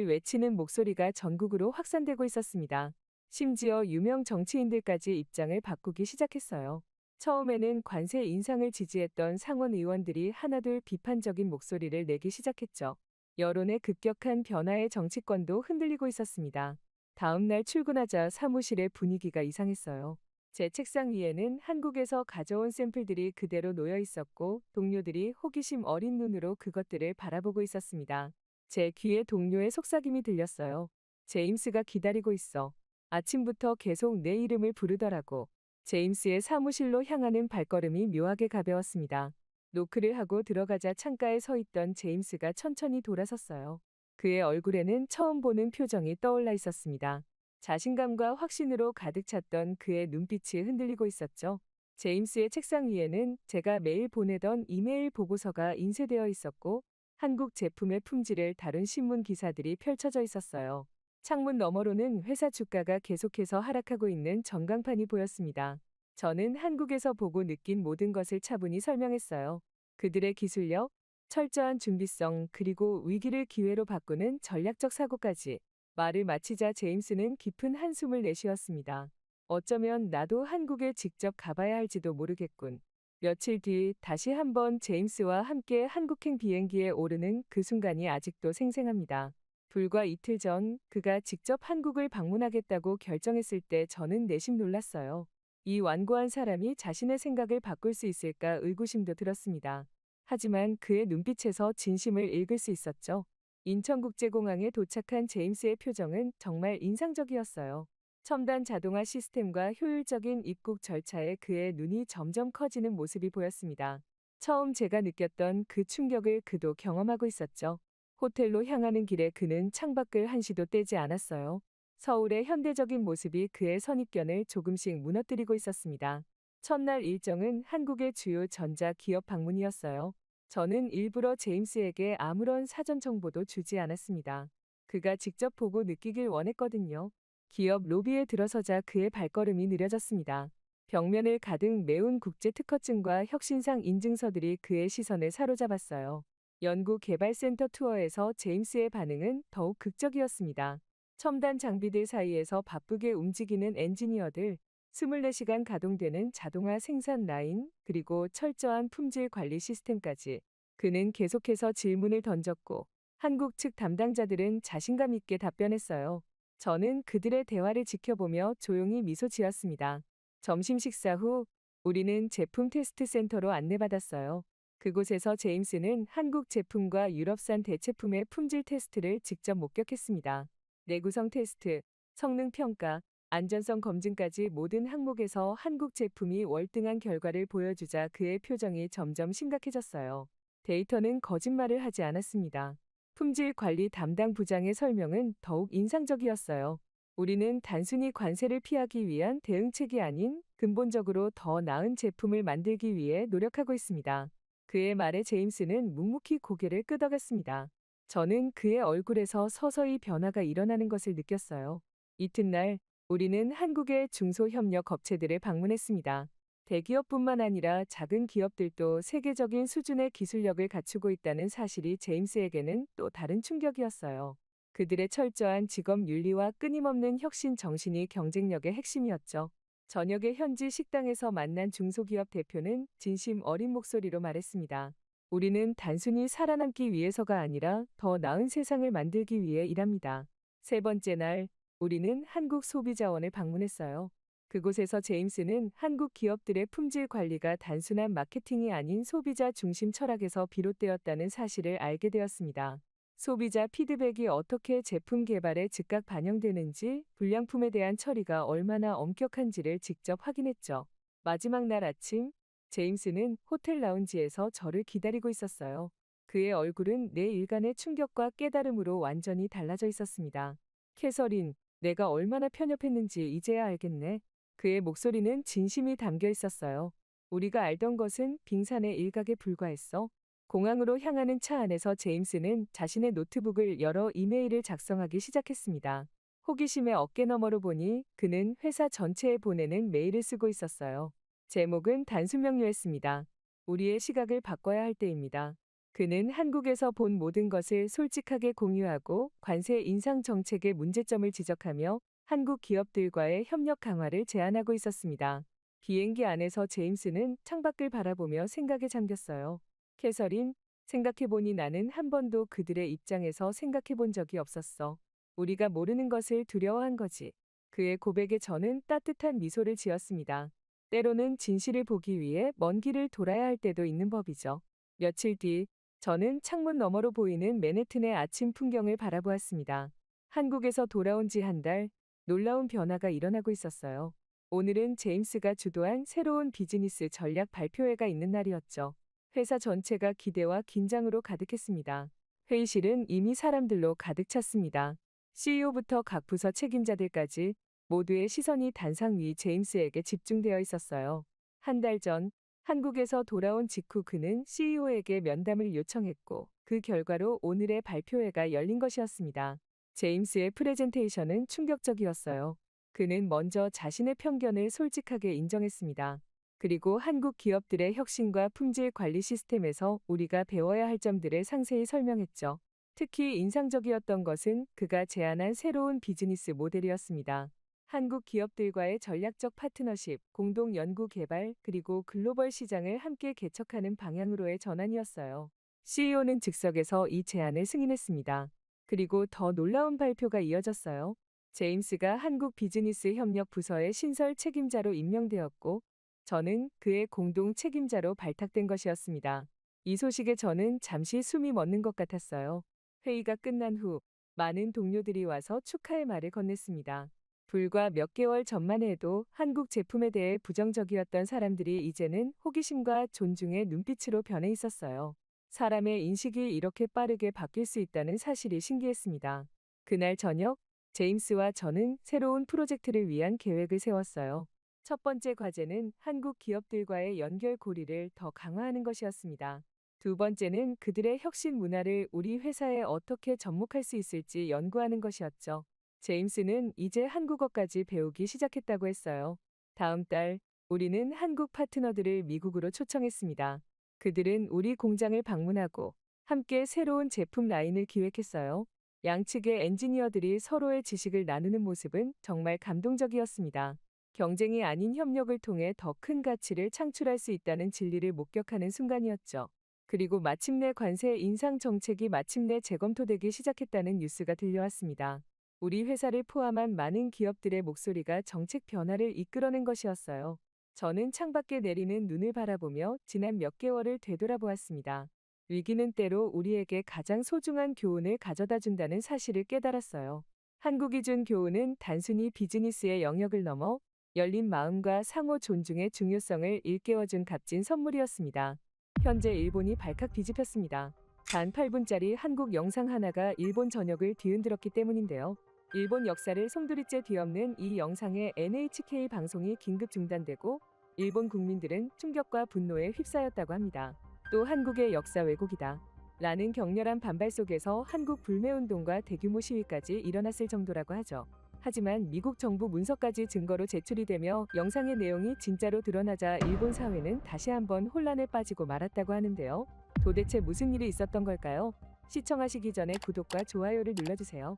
외치는 목소리가 전국으로 확산되고 있었습니다. 심지어 유명 정치인들까지 입장을 바꾸기 시작했어요. 처음에는 관세 인상을 지지했던 상원 의원들이 하나둘 비판적인 목소리를 내기 시작했죠. 여론의 급격한 변화에 정치권도 흔들리고 있었습니다. 다음 날 출근하자 사무실의 분위기가 이상했어요. 제 책상 위에는 한국에서 가져온 샘플들이 그대로 놓여 있었고 동료들이 호기심 어린 눈으로 그것들을 바라보고 있었습니다. 제 귀에 동료의 속삭임이 들렸어요. 제임스가 기다리고 있어. 아침부터 계속 내 이름을 부르더라고. 제임스의 사무실로 향하는 발걸음이 묘하게 가벼웠습니다. 노크를 하고 들어가자 창가에 서 있던 제임스가 천천히 돌아섰어요. 그의 얼굴에는 처음 보는 표정이 떠올라 있었습니다. 자신감과 확신으로 가득 찼던 그의 눈빛이 흔들리고 있었죠. 제임스의 책상 위에는 제가 매일 보내던 이메일 보고서가 인쇄되어 있었고 한국 제품의 품질을 다룬 신문 기사들이 펼쳐져 있었어요. 창문 너머로는 회사 주가가 계속해서 하락하고 있는 전광판이 보였습니다. 저는 한국에서 보고 느낀 모든 것을 차분히 설명했어요. 그들의 기술력, 철저한 준비성, 그리고 위기를 기회로 바꾸는 전략적 사고까지. 말을 마치자 제임스는 깊은 한숨을 내쉬었습니다. 어쩌면 나도 한국에 직접 가봐야 할지도 모르겠군. 며칠 뒤 다시 한번 제임스와 함께 한국행 비행기에 오르는 그 순간이 아직도 생생합니다. 불과 이틀 전 그가 직접 한국을 방문하겠다고 결정했을 때 저는 내심 놀랐어요. 이 완고한 사람이 자신의 생각을 바꿀 수 있을까 의구심도 들었습니다. 하지만 그의 눈빛에서 진심을 읽을 수 있었죠. 인천국제공항에 도착한 제임스의 표정은 정말 인상적이었어요. 첨단 자동화 시스템과 효율적인 입국 절차에 그의 눈이 점점 커지는 모습이 보였습니다. 처음 제가 느꼈던 그 충격을 그도 경험하고 있었죠. 호텔로 향하는 길에 그는 창밖을 한시도 떼지 않았어요. 서울의 현대적인 모습이 그의 선입견을 조금씩 무너뜨리고 있었습니다. 첫날 일정은 한국의 주요 전자기업 방문이었어요. 저는 일부러 제임스에게 아무런 사전 정보도 주지 않았습니다. 그가 직접 보고 느끼길 원했거든요. 기업 로비에 들어서자 그의 발걸음이 느려졌습니다. 벽면을 가득 메운 국제 특허증과 혁신상 인증서들이 그의 시선을 사로잡았어요. 연구개발센터 투어에서 제임스의 반응은 더욱 극적이었습니다. 첨단 장비들 사이에서 바쁘게 움직이는 엔지니어들, 24시간 가동되는 자동화 생산 라인, 그리고 철저한 품질 관리 시스템까지. 그는 계속해서 질문을 던졌고 한국 측 담당자들은 자신감 있게 답변했어요. 저는 그들의 대화를 지켜보며 조용히 미소 지었습니다. 점심 식사 후 우리는 제품 테스트 센터로 안내받았어요. 그곳에서 제임스는 한국 제품과 유럽산 대체품의 품질 테스트를 직접 목격했습니다. 내구성 테스트, 성능 평가, 안전성 검증까지 모든 항목에서 한국 제품이 월등한 결과를 보여주자 그의 표정이 점점 심각해졌어요. 데이터는 거짓말을 하지 않았습니다. 품질 관리 담당 부장의 설명은 더욱 인상적이었어요. 우리는 단순히 관세를 피하기 위한 대응책이 아닌 근본적으로 더 나은 제품을 만들기 위해 노력하고 있습니다. 그의 말에 제임스는 묵묵히 고개를 끄덕였습니다. 저는 그의 얼굴에서 서서히 변화가 일어나는 것을 느꼈어요. 이튿날 우리는 한국의 중소협력 업체들을 방문했습니다. 대기업뿐만 아니라 작은 기업들도 세계적인 수준의 기술력을 갖추고 있다는 사실이 제임스에게는 또 다른 충격이었어요. 그들의 철저한 직업 윤리와 끊임없는 혁신 정신이 경쟁력의 핵심이었죠. 저녁에 현지 식당에서 만난 중소기업 대표는 진심 어린 목소리로 말했습니다. 우리는 단순히 살아남기 위해서가 아니라 더 나은 세상을 만들기 위해 일합니다. 세 번째 날, 우리는 한국 소비자원을 방문했어요. 그곳에서 제임스는 한국 기업들의 품질 관리가 단순한 마케팅이 아닌 소비자 중심 철학에서 비롯되었다는 사실을 알게 되었습니다. 소비자 피드백이 어떻게 제품 개발에 즉각 반영되는지, 불량품에 대한 처리가 얼마나 엄격한지를 직접 확인했죠. 마지막 날 아침, 제임스는 호텔 라운지에서 저를 기다리고 있었어요. 그의 얼굴은 내 일간의 충격과 깨달음으로 완전히 달라져 있었습니다. 캐서린, 내가 얼마나 편협했는지 이제야 알겠네. 그의 목소리는 진심이 담겨 있었어요. 우리가 알던 것은 빙산의 일각에 불과했어. 공항으로 향하는 차 안에서 제임스는 자신의 노트북을 열어 이메일을 작성하기 시작했습니다. 호기심에 어깨너머로 보니 그는 회사 전체에 보내는 메일을 쓰고 있었어요. 제목은 단순 명료했습니다. 우리의 시각을 바꿔야 할 때입니다. 그는 한국에서 본 모든 것을 솔직하게 공유하고 관세 인상 정책의 문제점을 지적하며 한국 기업들과의 협력 강화를 제안하고 있었습니다. 비행기 안에서 제임스는 창밖을 바라보며 생각에 잠겼어요. 캐서린, 생각해보니 나는 한 번도 그들의 입장에서 생각해본 적이 없었어. 우리가 모르는 것을 두려워한 거지. 그의 고백에 저는 따뜻한 미소를 지었습니다. 때로는 진실을 보기 위해 먼 길을 돌아야 할 때도 있는 법이죠. 며칠 뒤, 저는 창문 너머로 보이는 맨해튼의 아침 풍경을 바라보았습니다. 한국에서 돌아온 지 한 달, 놀라운 변화가 일어나고 있었어요. 오늘은 제임스가 주도한 새로운 비즈니스 전략 발표회가 있는 날이었죠. 회사 전체가 기대와 긴장으로 가득했습니다. 회의실은 이미 사람들로 가득 찼습니다. CEO부터 각 부서 책임자들까지 모두의 시선이 단상 위 제임스에게 집중되어 있었어요. 한 달 전 한국에서 돌아온 직후 그는 CEO에게 면담을 요청했고 그 결과로 오늘의 발표회가 열린 것이었습니다. 제임스의 프레젠테이션은 충격적이었어요. 그는 먼저 자신의 편견을 솔직하게 인정했습니다. 그리고 한국 기업들의 혁신과 품질 관리 시스템에서 우리가 배워야 할 점들을 상세히 설명했죠. 특히 인상적이었던 것은 그가 제안한 새로운 비즈니스 모델이었습니다. 한국 기업들과의 전략적 파트너십, 공동 연구 개발, 그리고 글로벌 시장을 함께 개척하는 방향으로의 전환이었어요. CEO는 즉석에서 이 제안을 승인했습니다. 그리고 더 놀라운 발표가 이어졌어요. 제임스가 한국 비즈니스 협력 부서의 신설 책임자로 임명되었고, 저는 그의 공동 책임자로 발탁된 것이었습니다. 이 소식에 저는 잠시 숨이 멎는 것 같았어요. 회의가 끝난 후 많은 동료들이 와서 축하의 말을 건넸습니다. 불과 몇 개월 전만 해도 한국 제품에 대해 부정적이었던 사람들이 이제는 호기심과 존중의 눈빛으로 변해 있었어요. 사람의 인식이 이렇게 빠르게 바뀔 수 있다는 사실이 신기했습니다. 그날 저녁, 제임스와 저는 새로운 프로젝트를 위한 계획을 세웠어요. 첫 번째 과제는 한국 기업들과의 연결 고리를 더 강화하는 것이었습니다. 두 번째는 그들의 혁신 문화를 우리 회사에 어떻게 접목할 수 있을지 연구하는 것이었죠. 제임스는 이제 한국어까지 배우기 시작했다고 했어요. 다음 달, 우리는 한국 파트너들을 미국으로 초청했습니다. 그들은 우리 공장을 방문하고 함께 새로운 제품 라인을 기획했어요. 양측의 엔지니어들이 서로의 지식을 나누는 모습은 정말 감동적이었습니다. 경쟁이 아닌 협력을 통해 더 큰 가치를 창출할 수 있다는 진리를 목격하는 순간이었죠. 그리고 마침내 관세 인상 정책이 마침내 재검토되기 시작했다는 뉴스가 들려왔습니다. 우리 회사를 포함한 많은 기업들의 목소리가 정책 변화를 이끌어낸 것이었어요. 저는 창밖에 내리는 눈을 바라보며 지난 몇 개월을 되돌아보았습니다. 위기는 때로 우리에게 가장 소중한 교훈을 가져다 준다는 사실을 깨달았어요. 한국이 준 교훈은 단순히 비즈니스의 영역을 넘어 열린 마음과 상호 존중의 중요성을 일깨워준 값진 선물이었습니다. 현재 일본이 발칵 뒤집혔습니다. 단 8분짜리 한국 영상 하나가 일본 전역을 뒤흔들었기 때문인데요. 일본 역사를 송두리째 뒤엎는 이 영상의 NHK 방송이 긴급 중단되고 일본 국민들은 충격과 분노에 휩싸였다고 합니다. 또 한국의 역사 왜곡이다 라는 격렬한 반발 속에서 한국 불매운동과 대규모 시위까지 일어났을 정도라고 하죠. 하지만 미국 정부 문서까지 증거로 제출이 되며 영상의 내용이 진짜로 드러나자 일본 사회는 다시 한번 혼란에 빠지고 말았다고 하는데요. 도대체 무슨 일이 있었던 걸까요? 시청하시기 전에 구독과 좋아요를 눌러주세요.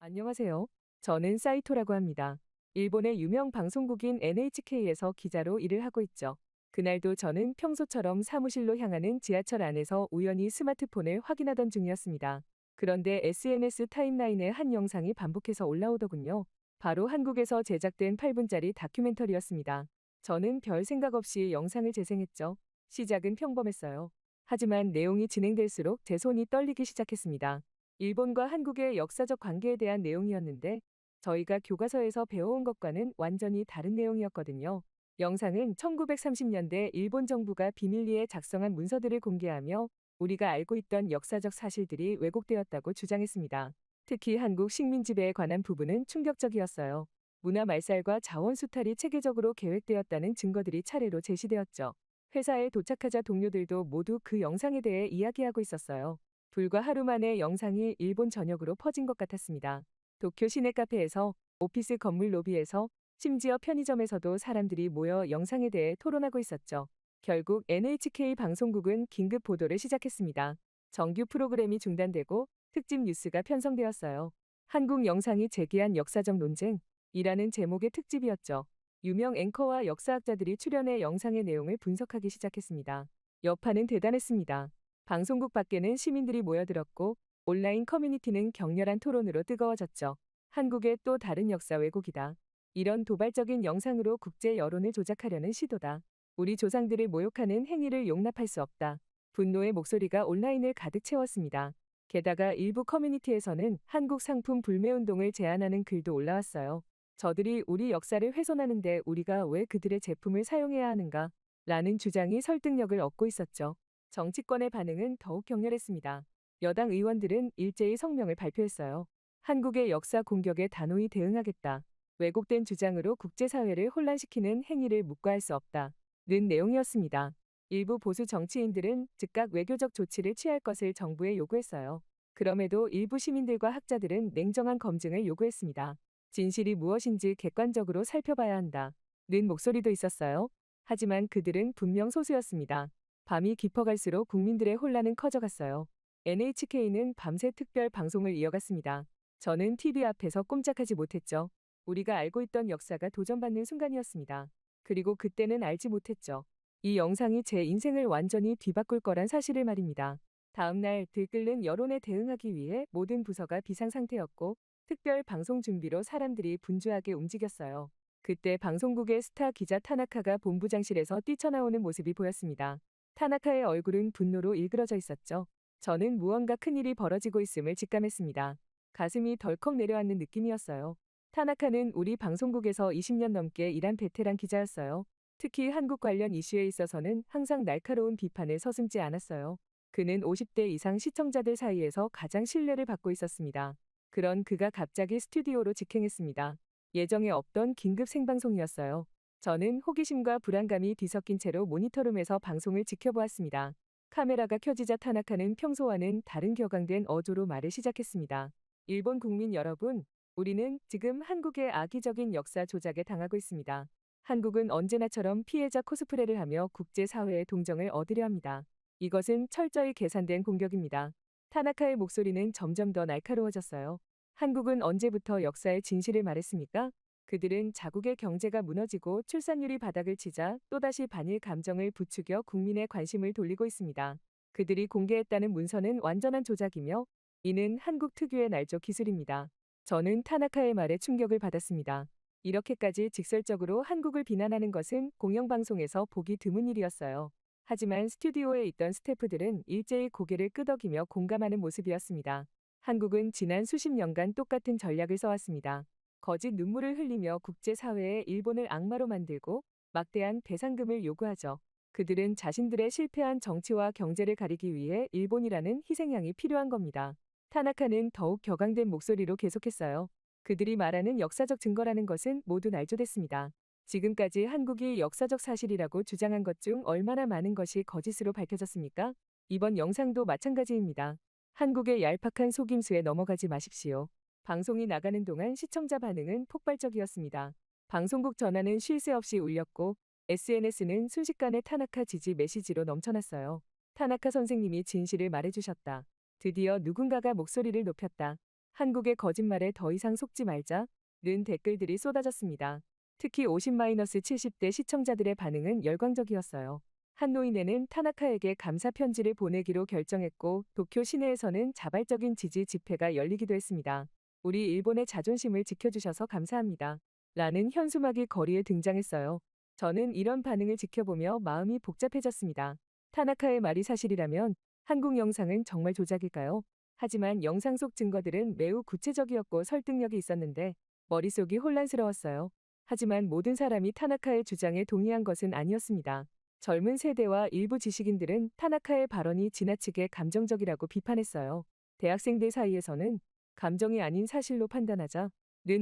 안녕하세요. 저는 사이토라고 합니다. 일본의 유명 방송국인 NHK에서 기자로 일을 하고 있죠. 그날도 저는 평소처럼 사무실로 향하는 지하철 안에서 우연히 스마트폰을 확인하던 중이었습니다. 그런데 SNS 타임라인에 한 영상이 반복해서 올라오더군요. 바로 한국에서 제작된 8분짜리 다큐멘터리였습니다. 저는 별 생각 없이 영상을 재생했죠. 시작은 평범했어요. 하지만 내용이 진행될수록 제 손이 떨리기 시작했습니다. 일본과 한국의 역사적 관계에 대한 내용이었는데 저희가 교과서에서 배워온 것과는 완전히 다른 내용이었거든요. 영상은 1930년대 일본 정부가 비밀리에 작성한 문서들을 공개하며 우리가 알고 있던 역사적 사실들이 왜곡되었다고 주장했습니다. 특히 한국 식민 지배에 관한 부분은 충격적이었어요. 문화 말살과 자원 수탈이 체계적으로 계획되었다는 증거들이 차례로 제시되었죠. 회사에 도착하자 동료들도 모두 그 영상에 대해 이야기하고 있었어요. 불과 하루 만에 영상이 일본 전역으로 퍼진 것 같았습니다. 도쿄 시내 카페에서, 오피스 건물 로비에서, 심지어 편의점에서도 사람들이 모여 영상에 대해 토론하고 있었죠. 결국 NHK 방송국은 긴급 보도를 시작했습니다. 정규 프로그램이 중단되고 특집 뉴스가 편성되었어요. 한국 영상이 제기한 역사적 논쟁이라는 제목의 특집이었죠. 유명 앵커와 역사학자들이 출연해 영상의 내용을 분석하기 시작했습니다. 여파는 대단했습니다. 방송국 밖에는 시민들이 모여들었고 온라인 커뮤니티는 격렬한 토론으로 뜨거워졌죠. 한국의 또 다른 역사 왜곡이다. 이런 도발적인 영상으로 국제 여론을 조작하려는 시도다. 우리 조상들을 모욕하는 행위를 용납할 수 없다. 분노의 목소리가 온라인을 가득 채웠습니다. 게다가 일부 커뮤니티에서는 한국 상품 불매운동을 제안하는 글도 올라왔어요. 저들이 우리 역사를 훼손하는데 우리가 왜 그들의 제품을 사용해야 하는가? 라는 주장이 설득력을 얻고 있었죠. 정치권의 반응은 더욱 격렬했습니다. 여당 의원들은 일제히 성명을 발표했어요. 한국의 역사 공격에 단호히 대응하겠다. 왜곡된 주장으로 국제사회를 혼란시키는 행위를 묵과할 수 없다. 는 내용이었습니다. 일부 보수 정치인들은 즉각 외교적 조치를 취할 것을 정부에 요구했어요. 그럼에도 일부 시민들과 학자들은 냉정한 검증을 요구했습니다. 진실이 무엇인지 객관적으로 살펴봐야 한다. 는 목소리도 있었어요. 하지만 그들은 분명 소수였습니다. 밤이 깊어갈수록 국민들의 혼란은 커져갔어요. NHK는 밤새 특별 방송을 이어갔습니다. 저는 TV 앞에서 꼼짝하지 못했죠. 우리가 알고 있던 역사가 도전받는 순간이었습니다. 그리고 그때는 알지 못했죠. 이 영상이 제 인생을 완전히 뒤바꿀 거란 사실을 말입니다. 다음날 들끓는 여론에 대응하기 위해 모든 부서가 비상 상태였고 특별 방송 준비로 사람들이 분주하게 움직였어요. 그때 방송국의 스타 기자 타나카가 본부장실에서 뛰쳐나오는 모습이 보였습니다. 타나카의 얼굴은 분노로 일그러져 있었죠. 저는 무언가 큰일이 벌어지고 있음을 직감했습니다. 가슴이 덜컥 내려앉는 느낌이었어요. 타나카는 우리 방송국에서 20년 넘게 일한 베테랑 기자였어요. 특히 한국 관련 이슈에 있어서는 항상 날카로운 비판을 서슴지 않았어요. 그는 50대 이상 시청자들 사이에서 가장 신뢰를 받고 있었습니다. 그런 그가 갑자기 스튜디오로 직행했습니다. 예정에 없던 긴급 생방송이었어요. 저는 호기심과 불안감이 뒤섞인 채로 모니터룸에서 방송을 지켜보았습니다. 카메라가 켜지자 타나카는 평소와는 다른 격앙된 어조로 말을 시작했습니다. 일본 국민 여러분, 우리는 지금 한국의 악의적인 역사 조작에 당하고 있습니다. 한국은 언제나처럼 피해자 코스프레를 하며 국제사회의 동정을 얻으려 합니다. 이것은 철저히 계산된 공격입니다. 타나카의 목소리는 점점 더 날카로워졌어요. 한국은 언제부터 역사의 진실을 말했습니까? 그들은 자국의 경제가 무너지고 출산율이 바닥을 치자 또다시 반일 감정을 부추겨 국민의 관심을 돌리고 있습니다. 그들이 공개했다는 문서는 완전한 조작이며 이는 한국 특유의 날조 기술입니다. 저는 타나카의 말에 충격을 받았습니다. 이렇게까지 직설적으로 한국을 비난하는 것은 공영방송에서 보기 드문 일이었어요. 하지만 스튜디오에 있던 스태프들은 일제히 고개를 끄덕이며 공감하는 모습이었습니다. 한국은 지난 수십 년간 똑같은 전략을 써왔습니다. 거짓 눈물을 흘리며 국제사회에 일본을 악마로 만들고 막대한 배상금을 요구하죠. 그들은 자신들의 실패한 정치와 경제를 가리기 위해 일본이라는 희생양이 필요한 겁니다. 타나카는 더욱 격앙된 목소리로 계속했어요. 그들이 말하는 역사적 증거라는 것은 모두 날조됐습니다. 지금까지 한국이 역사적 사실이라고 주장한 것 중 얼마나 많은 것이 거짓으로 밝혀졌습니까? 이번 영상도 마찬가지입니다. 한국의 얄팍한 속임수에 넘어가지 마십시오. 방송이 나가는 동안 시청자 반응은 폭발적이었습니다. 방송국 전화는 쉴 새 없이 울렸고 SNS는 순식간에 타나카 지지 메시지로 넘쳐났어요. 타나카 선생님이 진실을 말해주셨다. 드디어 누군가가 목소리를 높였다. 한국의 거짓말에 더 이상 속지 말자. 는 댓글들이 쏟아졌습니다. 특히 50-70대 시청자들의 반응은 열광적이었어요. 한 노인네는 타나카에게 감사 편지를 보내기로 결정했고 도쿄 시내에서는 자발적인 지지 집회가 열리기도 했습니다. 우리 일본의 자존심을 지켜주셔서 감사합니다. 라는 현수막이 거리에 등장했어요. 저는 이런 반응을 지켜보며 마음이 복잡해졌습니다. 타나카의 말이 사실이라면 한국 영상은 정말 조작일까요? 하지만 영상 속 증거들은 매우 구체적이었고 설득력이 있었는데 머릿속이 혼란스러웠어요. 하지만 모든 사람이 타나카의 주장에 동의한 것은 아니었습니다. 젊은 세대와 일부 지식인들은 타나카의 발언이 지나치게 감정적이라고 비판했어요. 대학생들 사이에서는 감정이 아닌 사실로 판단하자는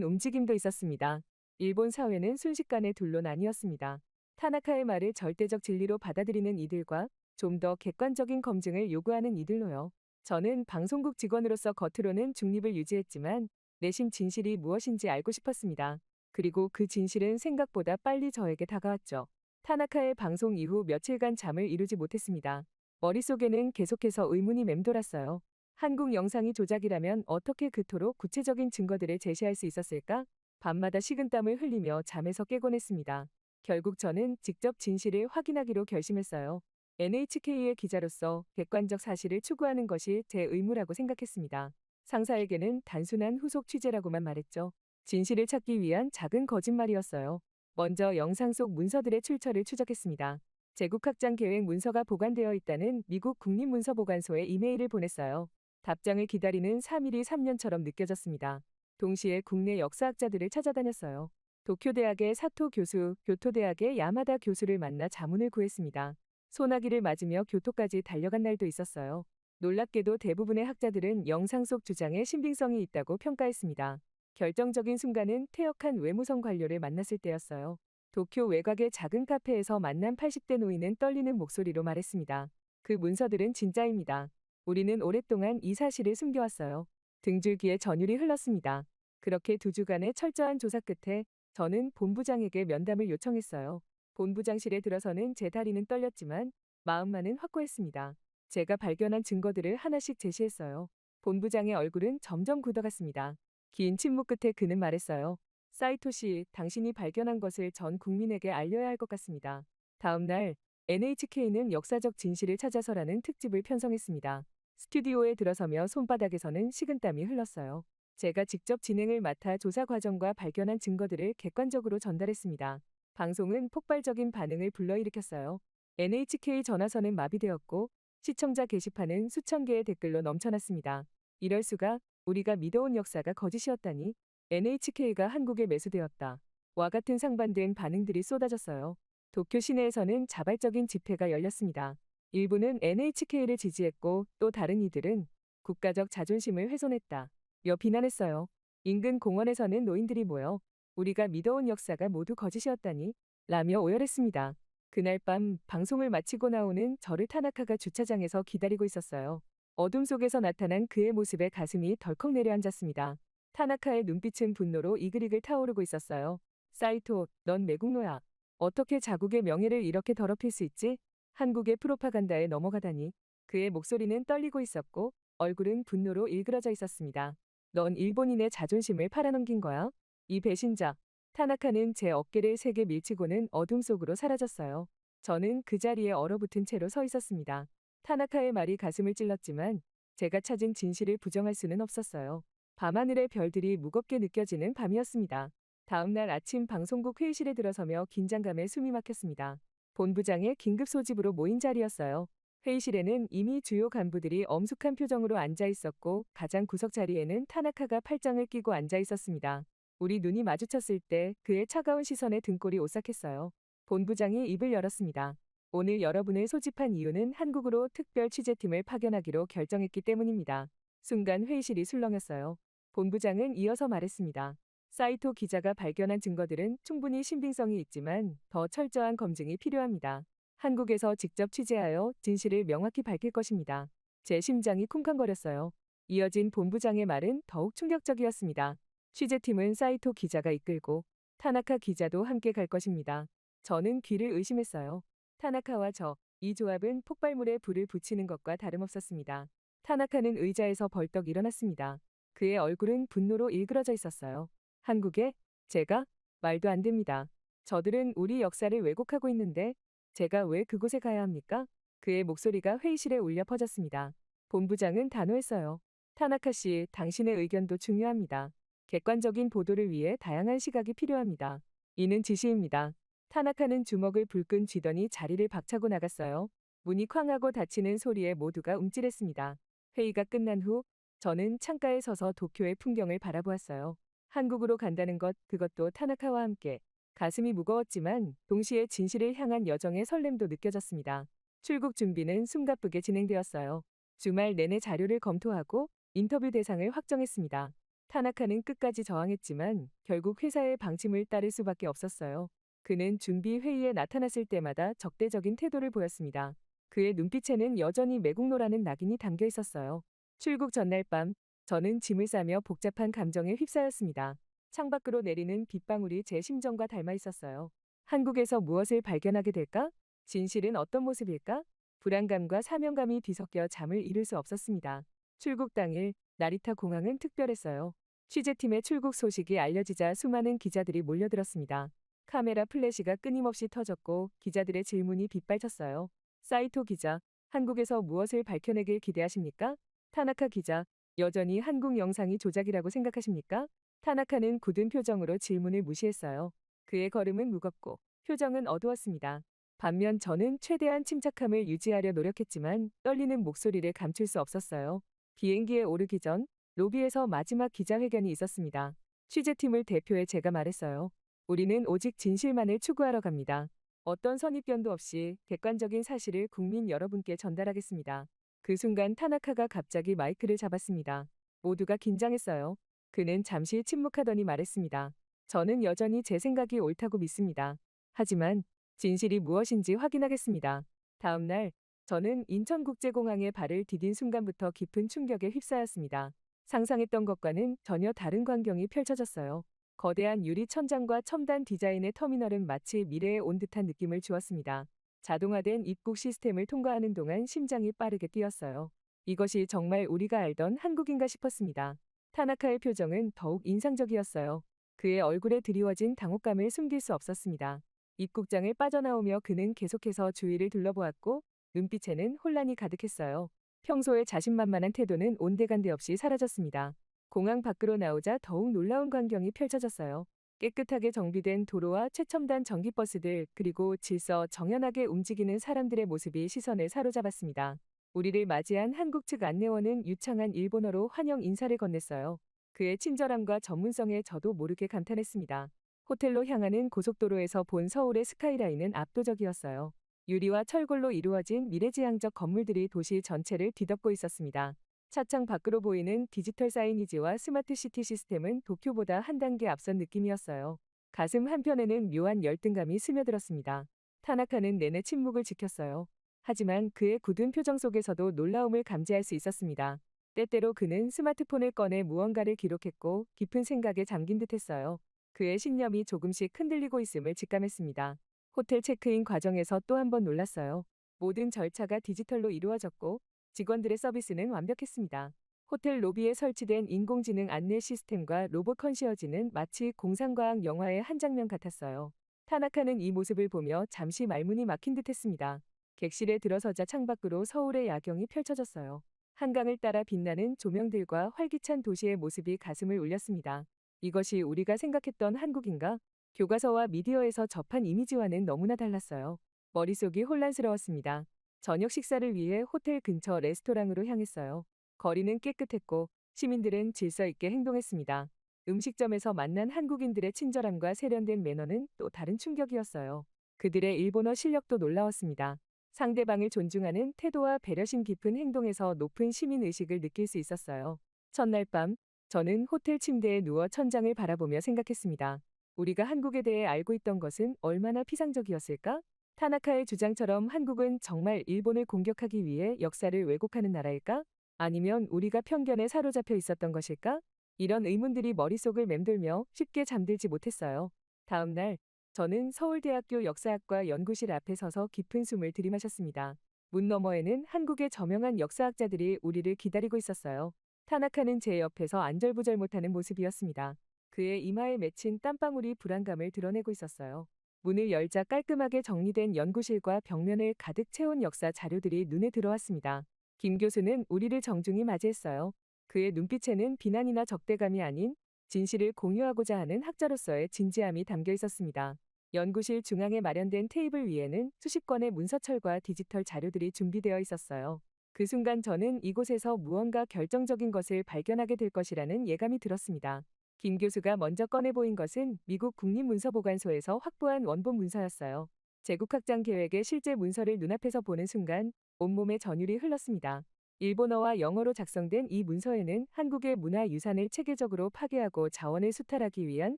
움직임도 있었습니다. 일본 사회는 순식간에 둘로 나뉘었습니다. 타나카의 말을 절대적 진리로 받아들이는 이들과 좀 더 객관적인 검증을 요구하는 이들로요. 저는 방송국 직원으로서 겉으로는 중립을 유지했지만 내심 진실이 무엇인지 알고 싶었습니다. 그리고 그 진실은 생각보다 빨리 저에게 다가왔죠. 타나카의 방송 이후 며칠간 잠을 이루지 못했습니다. 머릿속에는 계속해서 의문이 맴돌았어요. 한국 영상이 조작이라면 어떻게 그토록 구체적인 증거들을 제시할 수 있었을까? 밤마다 식은땀을 흘리며 잠에서 깨곤 했습니다. 결국 저는 직접 진실을 확인하기로 결심했어요. NHK의 기자로서 객관적 사실을 추구하는 것이 제 의무라고 생각했습니다. 상사에게는 단순한 후속 취재라고만 말했죠. 진실을 찾기 위한 작은 거짓말이었어요. 먼저 영상 속 문서들의 출처를 추적했습니다. 제국학장 계획 문서가 보관되어 있다는 미국 국립문서보관소에 이메일을 보냈어요. 답장을 기다리는 3일이 3년처럼 느껴졌습니다. 동시에 국내 역사학자들을 찾아다녔어요. 도쿄대학의 사토 교수, 교토대학의 야마다 교수를 만나 자문을 구했습니다. 소나기를 맞으며 교토까지 달려간 날도 있었어요. 놀랍게도 대부분의 학자들은 영상 속 주장에 신빙성이 있다고 평가했습니다. 결정적인 순간은 퇴역한 외무성 관료를 만났을 때였어요. 도쿄 외곽의 작은 카페에서 만난 80대 노인은 떨리는 목소리로 말했습니다. 그 문서들은 진짜입니다. 우리는 오랫동안 이 사실을 숨겨왔어요. 등줄기에 전율이 흘렀습니다. 그렇게 2주간의 철저한 조사 끝에 저는 본부장에게 면담을 요청했어요. 본부장실에 들어서는 제 다리는 떨렸지만 마음만은 확고했습니다. 제가 발견한 증거들을 하나씩 제시했어요. 본부장의 얼굴은 점점 굳어갔습니다. 긴 침묵 끝에 그는 말했어요. 사이토 씨, 당신이 발견한 것을 전 국민에게 알려야 할 것 같습니다. 다음 날 NHK는 역사적 진실을 찾아서라는 특집을 편성했습니다. 스튜디오에 들어서며 손바닥에서는 식은땀이 흘렀어요. 제가 직접 진행을 맡아 조사 과정과 발견한 증거들을 객관적으로 전달했습니다. 방송은 폭발적인 반응을 불러일으켰어요. NHK 전화선은 마비되었고 시청자 게시판은 수천 개의 댓글로 넘쳐났습니다. 이럴 수가, 우리가 믿어온 역사가 거짓이었다니. NHK가 한국에 매수되었다. 와 같은 상반된 반응들이 쏟아졌어요. 도쿄 시내에서는 자발적인 집회가 열렸습니다. 일부는 NHK를 지지했고 또 다른 이들은 국가적 자존심을 훼손했다 며 비난했어요. 인근 공원에서는 노인들이 모여 우리가 믿어온 역사가 모두 거짓이었다니 라며 오열했습니다. 그날 밤 방송을 마치고 나오는 저를 타나카가 주차장에서 기다리고 있었어요. 어둠 속에서 나타난 그의 모습에 가슴이 덜컥 내려앉았습니다. 타나카의 눈빛은 분노로 이글이글 타오르고 있었어요. 사이토, 넌 매국노야. 어떻게 자국의 명예를 이렇게 더럽힐 수 있지? 한국의 프로파간다에 넘어가다니. 그의 목소리는 떨리고 있었고 얼굴은 분노로 일그러져 있었습니다. 넌 일본인의 자존심을 팔아넘긴 거야? 이 배신자. 타나카는 제 어깨를 세게 밀치고는 어둠 속으로 사라졌어요. 저는 그 자리에 얼어붙은 채로 서 있었습니다. 타나카의 말이 가슴을 찔렀지만 제가 찾은 진실을 부정할 수는 없었어요. 밤하늘의 별들이 무겁게 느껴지는 밤이었습니다. 다음 날 아침 방송국 회의실에 들어서며 긴장감에 숨이 막혔습니다. 본부장의 긴급 소집으로 모인 자리였어요. 회의실에는 이미 주요 간부들이 엄숙한 표정으로 앉아 있었고 가장 구석 자리에는 타나카가 팔짱을 끼고 앉아 있었습니다. 우리 눈이 마주쳤을 때 그의 차가운 시선에 등골이 오싹했어요. 본부장이 입을 열었습니다. 오늘 여러분을 소집한 이유는 한국으로 특별 취재팀을 파견하기로 결정했기 때문입니다. 순간 회의실이 술렁였어요. 본부장은 이어서 말했습니다. 사이토 기자가 발견한 증거들은 충분히 신빙성이 있지만 더 철저한 검증이 필요합니다. 한국에서 직접 취재하여 진실을 명확히 밝힐 것입니다. 제 심장이 쿵쾅거렸어요. 이어진 본부장의 말은 더욱 충격적이었습니다. 취재팀은 사이토 기자가 이끌고 타나카 기자도 함께 갈 것입니다. 저는 귀를 의심했어요. 타나카와 이 조합은 폭발물에 불을 붙이는 것과 다름없었습니다. 타나카는 의자에서 벌떡 일어났습니다. 그의 얼굴은 분노로 일그러져 있었어요. 한국에? 제가? 말도 안 됩니다. 저들은 우리 역사를 왜곡하고 있는데 제가 왜 그곳에 가야 합니까? 그의 목소리가 회의실에 울려 퍼졌습니다. 본부장은 단호했어요. 타나카 씨, 당신의 의견도 중요합니다. 객관적인 보도를 위해 다양한 시각이 필요합니다. 이는 지시입니다. 타나카는 주먹을 불끈 쥐더니 자리를 박차고 나갔어요. 문이 쾅하고 닫히는 소리에 모두가 움찔했습니다. 회의가 끝난 후 저는 창가에 서서 도쿄의 풍경을 바라보았어요. 한국으로 간다는 것, 그것도 타나카와 함께. 가슴이 무거웠지만 동시에 진실을 향한 여정의 설렘도 느껴졌습니다. 출국 준비는 숨가쁘게 진행되었어요. 주말 내내 자료를 검토하고 인터뷰 대상을 확정했습니다. 타나카는 끝까지 저항했지만 결국 회사의 방침을 따를 수밖에 없었어요. 그는 준비 회의에 나타났을 때마다 적대적인 태도를 보였습니다. 그의 눈빛에는 여전히 매국노라는 낙인이 담겨 있었어요. 출국 전날 밤, 저는 짐을 싸며 복잡한 감정에 휩싸였습니다. 창밖으로 내리는 빗방울이 제 심정과 닮아 있었어요. 한국에서 무엇을 발견하게 될까? 진실은 어떤 모습일까? 불안감과 사명감이 뒤섞여 잠을 이룰 수 없었습니다. 출국 당일, 나리타 공항은 특별했어요. 취재팀의 출국 소식이 알려지자 수많은 기자들이 몰려들었습니다. 카메라 플래시가 끊임없이 터졌고 기자들의 질문이 빗발쳤어요. 사이토 기자, 한국에서 무엇을 밝혀내길 기대하십니까? 타나카 기자, 여전히 한국 영상이 조작이라고 생각하십니까? 타나카는 굳은 표정으로 질문을 무시했어요. 그의 걸음은 무겁고 표정은 어두웠습니다. 반면 저는 최대한 침착함을 유지하려 노력했지만 떨리는 목소리를 감출 수 없었어요. 비행기에 오르기 전 로비에서 마지막 기자회견이 있었습니다. 취재팀을 대표해 제가 말했어요. 우리는 오직 진실만을 추구하러 갑니다. 어떤 선입견도 없이 객관적인 사실을 국민 여러분께 전달하겠습니다. 그 순간 타나카가 갑자기 마이크를 잡았습니다. 모두가 긴장했어요. 그는 잠시 침묵하더니 말했습니다. 저는 여전히 제 생각이 옳다고 믿습니다. 하지만 진실이 무엇인지 확인하겠습니다. 다음 날 저는 인천국제공항에 발을 디딘 순간부터 깊은 충격에 휩싸였습니다. 상상했던 것과는 전혀 다른 광경이 펼쳐졌어요. 거대한 유리 천장과 첨단 디자인의 터미널은 마치 미래에 온 듯한 느낌을 주었습니다. 자동화된 입국 시스템을 통과하는 동안 심장이 빠르게 뛰었어요. 이것이 정말 우리가 알던 한국인가 싶었습니다. 타나카의 표정은 더욱 인상적이었어요. 그의 얼굴에 드리워진 당혹감을 숨길 수 없었습니다. 입국장을 빠져나오며 그는 계속해서 주위를 둘러보았고 눈빛에는 혼란이 가득했어요. 평소의 자신만만한 태도는 온데간데 없이 사라졌습니다. 공항 밖으로 나오자 더욱 놀라운 광경이 펼쳐졌어요. 깨끗하게 정비된 도로와 최첨단 전기버스들 그리고 질서 정연하게 움직이는 사람들의 모습이 시선을 사로잡았습니다. 우리를 맞이한 한국 측 안내원은 유창한 일본어로 환영 인사를 건넸어요. 그의 친절함과 전문성에 저도 모르게 감탄했습니다. 호텔로 향하는 고속도로에서 본 서울의 스카이라인은 압도적이었어요. 유리와 철골로 이루어진 미래지향적 건물들이 도시 전체를 뒤덮고 있었습니다. 차창 밖으로 보이는 디지털 사이니지와 스마트 시티 시스템은 도쿄보다 한 단계 앞선 느낌이었어요. 가슴 한편에는 묘한 열등감이 스며들었습니다. 타나카는 내내 침묵을 지켰어요. 하지만 그의 굳은 표정 속에서도 놀라움을 감지할 수 있었습니다. 때때로 그는 스마트폰을 꺼내 무언가를 기록했고 깊은 생각에 잠긴 듯했어요. 그의 신념이 조금씩 흔들리고 있음을 직감했습니다. 호텔 체크인 과정에서 또 한 번 놀랐어요. 모든 절차가 디지털로 이루어졌고 직원들의 서비스는 완벽했습니다. 호텔 로비에 설치된 인공지능 안내 시스템과 로봇 컨시어지는 마치 공상과학 영화의 한 장면 같았어요. 타나카는 이 모습을 보며 잠시 말문이 막힌 듯했습니다. 객실에 들어서자 창밖으로 서울의 야경이 펼쳐졌어요. 한강을 따라 빛나는 조명들과 활기찬 도시의 모습이 가슴을 울렸습니다. 이것이 우리가 생각했던 한국인가? 교과서와 미디어에서 접한 이미지와는 너무나 달랐어요. 머릿속이 혼란스러웠습니다. 저녁 식사를 위해 호텔 근처 레스토랑으로 향했어요. 거리는 깨끗했고 시민들은 질서 있게 행동했습니다. 음식점에서 만난 한국인들의 친절함과 세련된 매너는 또 다른 충격이었어요. 그들의 일본어 실력도 놀라웠습니다. 상대방을 존중하는 태도와 배려심 깊은 행동에서 높은 시민의식을 느낄 수 있었어요. 첫날 밤, 저는 호텔 침대에 누워 천장을 바라보며 생각했습니다. 우리가 한국에 대해 알고 있던 것은 얼마나 피상적이었을까? 타나카의 주장처럼 한국은 정말 일본을 공격하기 위해 역사를 왜곡하는 나라일까? 아니면 우리가 편견에 사로잡혀 있었던 것일까? 이런 의문들이 머릿속을 맴돌며 쉽게 잠들지 못했어요. 다음 날, 저는 서울대학교 역사학과 연구실 앞에 서서 깊은 숨을 들이마셨습니다. 문 너머에는 한국의 저명한 역사학자들이 우리를 기다리고 있었어요. 타나카는 제 옆에서 안절부절 못하는 모습이었습니다. 그의 이마에 맺힌 땀방울이 불안감을 드러내고 있었어요. 문을 열자 깔끔하게 정리된 연구실과 벽면을 가득 채운 역사 자료들이 눈에 들어왔습니다. 김 교수는 우리를 정중히 맞이했어요. 그의 눈빛에는 비난이나 적대감이 아닌 진실을 공유하고자 하는 학자로서의 진지함이 담겨 있었습니다. 연구실 중앙에 마련된 테이블 위에는 수십 건의 문서철과 디지털 자료들이 준비되어 있었어요. 그 순간 저는 이곳에서 무언가 결정적인 것을 발견하게 될 것이라는 예감이 들었습니다. 김 교수가 먼저 꺼내 보인 것은 미국 국립문서보관소에서 확보한 원본 문서였어요. 제국학장 계획의 실제 문서를 눈앞에서 보는 순간 온몸에 전율이 흘렀습니다. 일본어와 영어로 작성된 이 문서에는 한국의 문화유산을 체계적으로 파괴하고 자원을 수탈하기 위한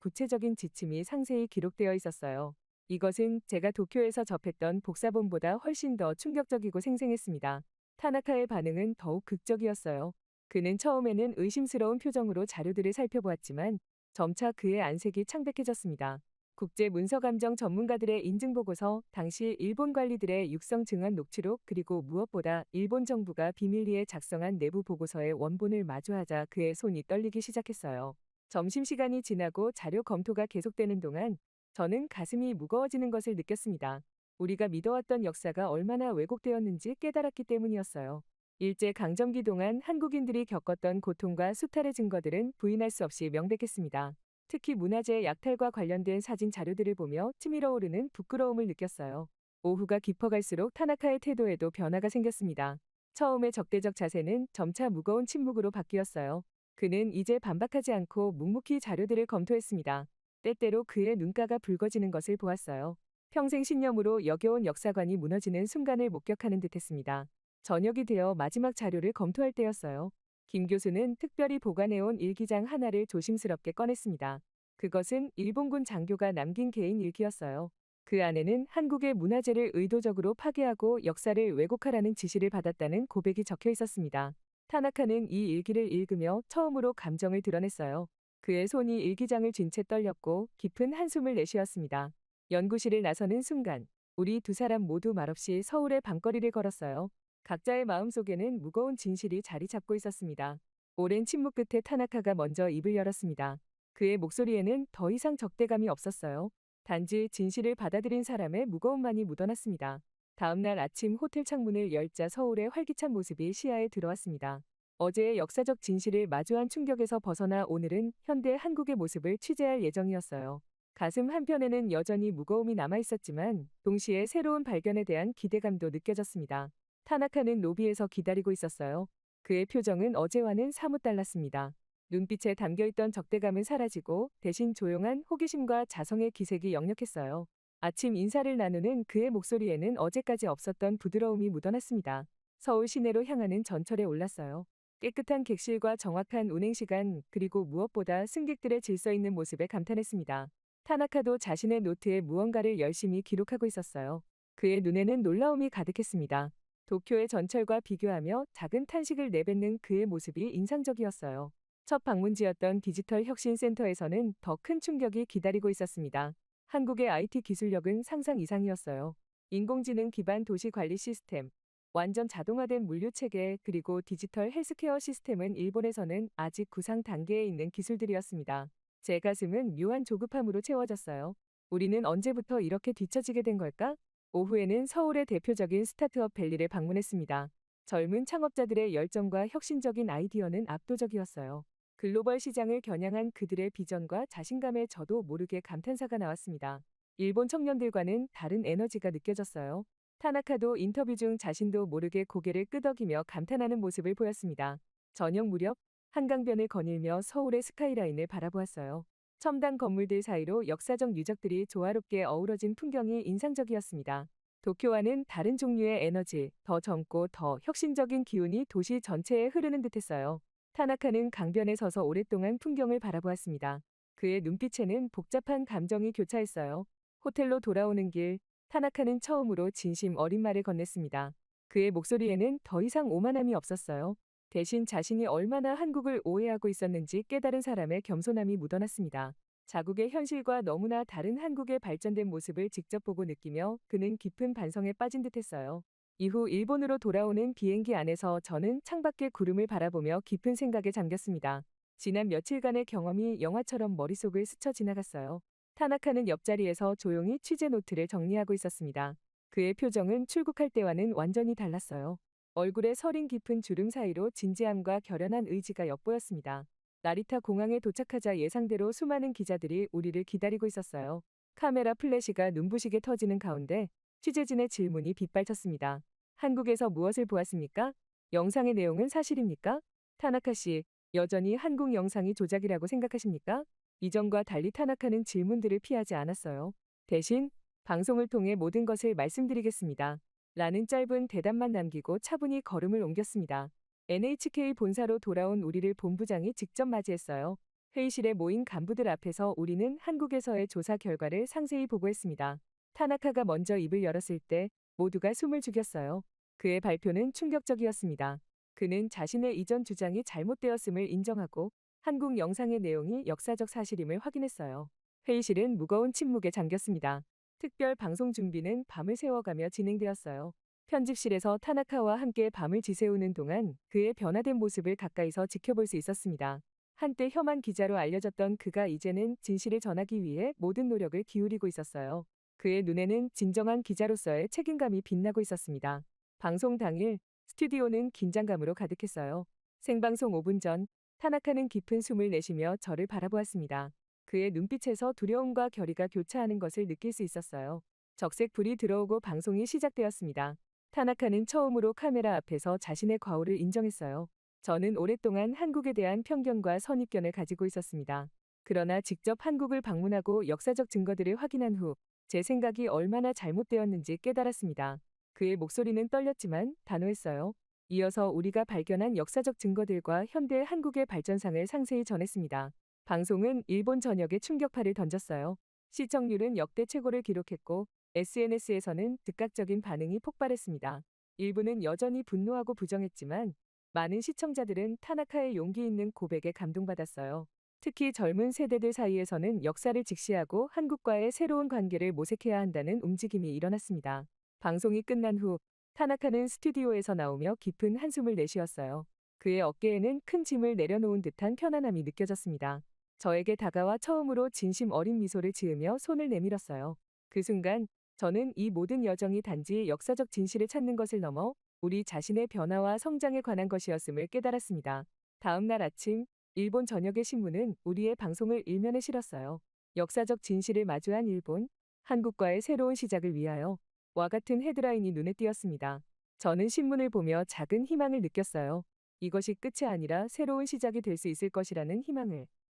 구체적인 지침이 상세히 기록되어 있었어요. 이것은 제가 도쿄에서 접했던 복사본보다 훨씬 더 충격적이고 생생했습니다. 타나카의 반응은 더욱 극적이었어요. 그는 처음에는 의심스러운 표정으로 자료들을 살펴보았지만 점차 그의 안색이 창백해졌습니다. 국제문서감정 전문가들의 인증보고서, 당시 일본 관리들의 육성 증언 녹취록, 그리고 무엇보다 일본 정부가 비밀리에 작성한 내부 보고서의 원본을 마주하자 그의 손이 떨리기 시작했어요. 점심시간이 지나고 자료 검토가 계속되는 동안 저는 가슴이 무거워지는 것을 느꼈습니다. 우리가 믿어왔던 역사가 얼마나 왜곡되었는지 깨달았기 때문이었어요. 일제강점기 동안 한국인들이 겪었던 고통과 수탈의 증거들은 부인할 수 없이 명백했습니다. 특히 문화재 약탈과 관련된 사진 자료들을 보며 치밀어 오르는 부끄러움을 느꼈어요. 오후가 깊어갈수록 타나카의 태도에도 변화가 생겼습니다. 처음의 적대적 자세는 점차 무거운 침묵으로 바뀌었어요. 그는 이제 반박하지 않고 묵묵히 자료들을 검토했습니다. 때때로 그의 눈가가 붉어지는 것을 보았어요. 평생 신념으로 여겨온 역사관이 무너지는 순간을 목격하는 듯했습니다. 저녁이 되어 마지막 자료를 검토할 때였어요. 김 교수는 특별히 보관해온 일기장 하나를 조심스럽게 꺼냈습니다. 그것은 일본군 장교가 남긴 개인 일기였어요. 그 안에는 한국의 문화재를 의도적으로 파괴하고 역사를 왜곡하라는 지시를 받았다는 고백이 적혀 있었습니다. 타나카는 이 일기를 읽으며 처음으로 감정을 드러냈어요. 그의 손이 일기장을 쥔 채 떨렸고 깊은 한숨을 내쉬었습니다. 연구실을 나서는 순간 우리 두 사람 모두 말없이 서울의 밤거리를 걸었어요. 각자의 마음속에는 무거운 진실이 자리 잡고 있었습니다. 오랜 침묵 끝에 타나카가 먼저 입을 열었습니다. 그의 목소리에는 더 이상 적대감이 없었어요. 단지 진실을 받아들인 사람의 무거움만이 묻어났습니다. 다음 날 아침 호텔 창문을 열자 서울의 활기찬 모습이 시야에 들어왔습니다. 어제의 역사적 진실을 마주한 충격에서 벗어나 오늘은 현대 한국의 모습을 취재할 예정이었어요. 가슴 한편에는 여전히 무거움이 남아있었지만 동시에 새로운 발견에 대한 기대감도 느껴졌습니다. 타나카는 로비에서 기다리고 있었어요. 그의 표정은 어제와는 사뭇 달랐습니다. 눈빛에 담겨있던 적대감은 사라지고 대신 조용한 호기심과 자성의 기색이 역력했어요. 아침 인사를 나누는 그의 목소리에는 어제까지 없었던 부드러움이 묻어났습니다. 서울 시내로 향하는 전철에 올랐어요. 깨끗한 객실과 정확한 운행시간 그리고 무엇보다 승객들의 질서 있는 모습에 감탄했습니다. 타나카도 자신의 노트에 무언가를 열심히 기록하고 있었어요. 그의 눈에는 놀라움이 가득했습니다. 도쿄의 전철과 비교하며 작은 탄식을 내뱉는 그의 모습이 인상적이었어요. 첫 방문지였던 디지털 혁신센터에서는 더 큰 충격이 기다리고 있었습니다. 한국의 IT 기술력은 상상 이상이었어요. 인공지능 기반 도시 관리 시스템, 완전 자동화된 물류체계 그리고 디지털 헬스케어 시스템은 일본에서는 아직 구상 단계에 있는 기술들이었습니다. 제 가슴은 묘한 조급함으로 채워졌어요. 우리는 언제부터 이렇게 뒤처지게 된 걸까? 오후에는 서울의 대표적인 스타트업 밸리를 방문했습니다. 젊은 창업자들의 열정과 혁신적인 아이디어는 압도적이었어요. 글로벌 시장을 겨냥한 그들의 비전과 자신감에 저도 모르게 감탄사가 나왔습니다. 일본 청년들과는 다른 에너지가 느껴졌어요. 타나카도 인터뷰 중 자신도 모르게 고개를 끄덕이며 감탄하는 모습을 보였습니다. 저녁 무렵 한강변을 거닐며 서울의 스카이라인을 바라보았어요. 첨단 건물들 사이로 역사적 유적들이 조화롭게 어우러진 풍경이 인상적이었습니다. 도쿄와는 다른 종류의 에너지, 더 젊고 더 혁신적인 기운이 도시 전체에 흐르는 듯했어요. 타나카는 강변에 서서 오랫동안 풍경을 바라보았습니다. 그의 눈빛에는 복잡한 감정이 교차했어요. 호텔로 돌아오는 길, 타나카는 처음으로 진심 어린 말을 건넸습니다. 그의 목소리에는 더 이상 오만함이 없었어요. 대신 자신이 얼마나 한국을 오해하고 있었는지 깨달은 사람의 겸손함이 묻어났습니다. 자국의 현실과 너무나 다른 한국의 발전된 모습을 직접 보고 느끼며 그는 깊은 반성에 빠진 듯했어요. 이후 일본으로 돌아오는 비행기 안에서 저는 창밖의 구름을 바라보며 깊은 생각에 잠겼습니다. 지난 며칠간의 경험이 영화처럼 머릿속을 스쳐 지나갔어요. 타나카는 옆자리에서 조용히 취재 노트를 정리하고 있었습니다. 그의 표정은 출국할 때와는 완전히 달랐어요. 얼굴에 서린 깊은 주름 사이로 진지함과 결연한 의지가 엿보였습니다. 나리타 공항에 도착하자 예상대로 수많은 기자들이 우리를 기다리고 있었어요. 카메라 플래시가 눈부시게 터지는 가운데 취재진의 질문이 빗발쳤습니다. 한국에서 무엇을 보았습니까? 영상의 내용은 사실입니까? 타나카 씨, 여전히 한국 영상이 조작이라고 생각하십니까? 이전과 달리 타나카는 질문들을 피하지 않았어요. 대신 방송을 통해 모든 것을 말씀드리겠습니다. 라는 짧은 대답만 남기고 차분히 걸음을 옮겼습니다. NHK 본사로 돌아온 우리를 본부장이 직접 맞이했어요. 회의실에 모인 간부들 앞에서 우리는 한국에서의 조사 결과를 상세히 보고했습니다. 타나카가 먼저 입을 열었을 때 모두가 숨을 죽였어요. 그의 발표는 충격적이었습니다. 그는 자신의 이전 주장이 잘못되었음을 인정하고 한국 영상의 내용이 역사적 사실임을 확인했어요. 회의실은 무거운 침묵에 잠겼습니다. 특별 방송 준비는 밤을 새워가며 진행되었어요. 편집실에서 타나카와 함께 밤을 지새우는 동안 그의 변화된 모습을 가까이서 지켜볼 수 있었습니다. 한때 혐한 기자로 알려졌던 그가 이제는 진실을 전하기 위해 모든 노력을 기울이고 있었어요. 그의 눈에는 진정한 기자로서의 책임감이 빛나고 있었습니다. 방송 당일 스튜디오는 긴장감으로 가득했어요. 생방송 5분 전 타나카는 깊은 숨을 내쉬며 저를 바라보았습니다. 그의 눈빛에서 두려움과 결의가 교차하는 것을 느낄 수 있었어요. 적색 불이 들어오고 방송이 시작되었습니다. 타나카는 처음으로 카메라 앞에서 자신의 과오를 인정했어요. 저는 오랫동안 한국에 대한 편견과 선입견을 가지고 있었습니다. 그러나 직접 한국을 방문하고 역사적 증거들을 확인한 후 제 생각이 얼마나 잘못되었는지 깨달았습니다. 그의 목소리는 떨렸지만 단호했어요. 이어서 우리가 발견한 역사적 증거들과 현대 한국의 발전상을 상세히 전했습니다. 방송은 일본 전역에 충격파를 던졌어요. 시청률은 역대 최고를 기록했고 SNS에서는 즉각적인 반응이 폭발했습니다. 일부는 여전히 분노하고 부정했지만 많은 시청자들은 타나카의 용기 있는 고백에 감동받았어요. 특히 젊은 세대들 사이에서는 역사를 직시하고 한국과의 새로운 관계를 모색해야 한다는 움직임이 일어났습니다. 방송이 끝난 후 타나카는 스튜디오에서 나오며 깊은 한숨을 내쉬었어요. 그의 어깨에는 큰 짐을 내려놓은 듯한 편안함이 느껴졌습니다. 저에게 다가와 처음으로 진심 어린 미소를 지으며 손을 내밀었어요. 그 순간 저는 이 모든 여정이 단지 역사적 진실을 찾는 것을 넘어 우리 자신의 변화와 성장에 관한 것이었음을 깨달았습니다. 다음 날 아침 일본 전역의 신문은 우리의 방송을 일면에 실었어요. 역사적 진실을 마주한 일본, 한국과의 새로운 시작을 위하여 와 같은 헤드라인이 눈에 띄었습니다. 저는 신문을 보며 작은 희망을 느꼈어요. 이것이 끝이 아니라 새로운 시작이 될 수 있을 것이라는 희망을.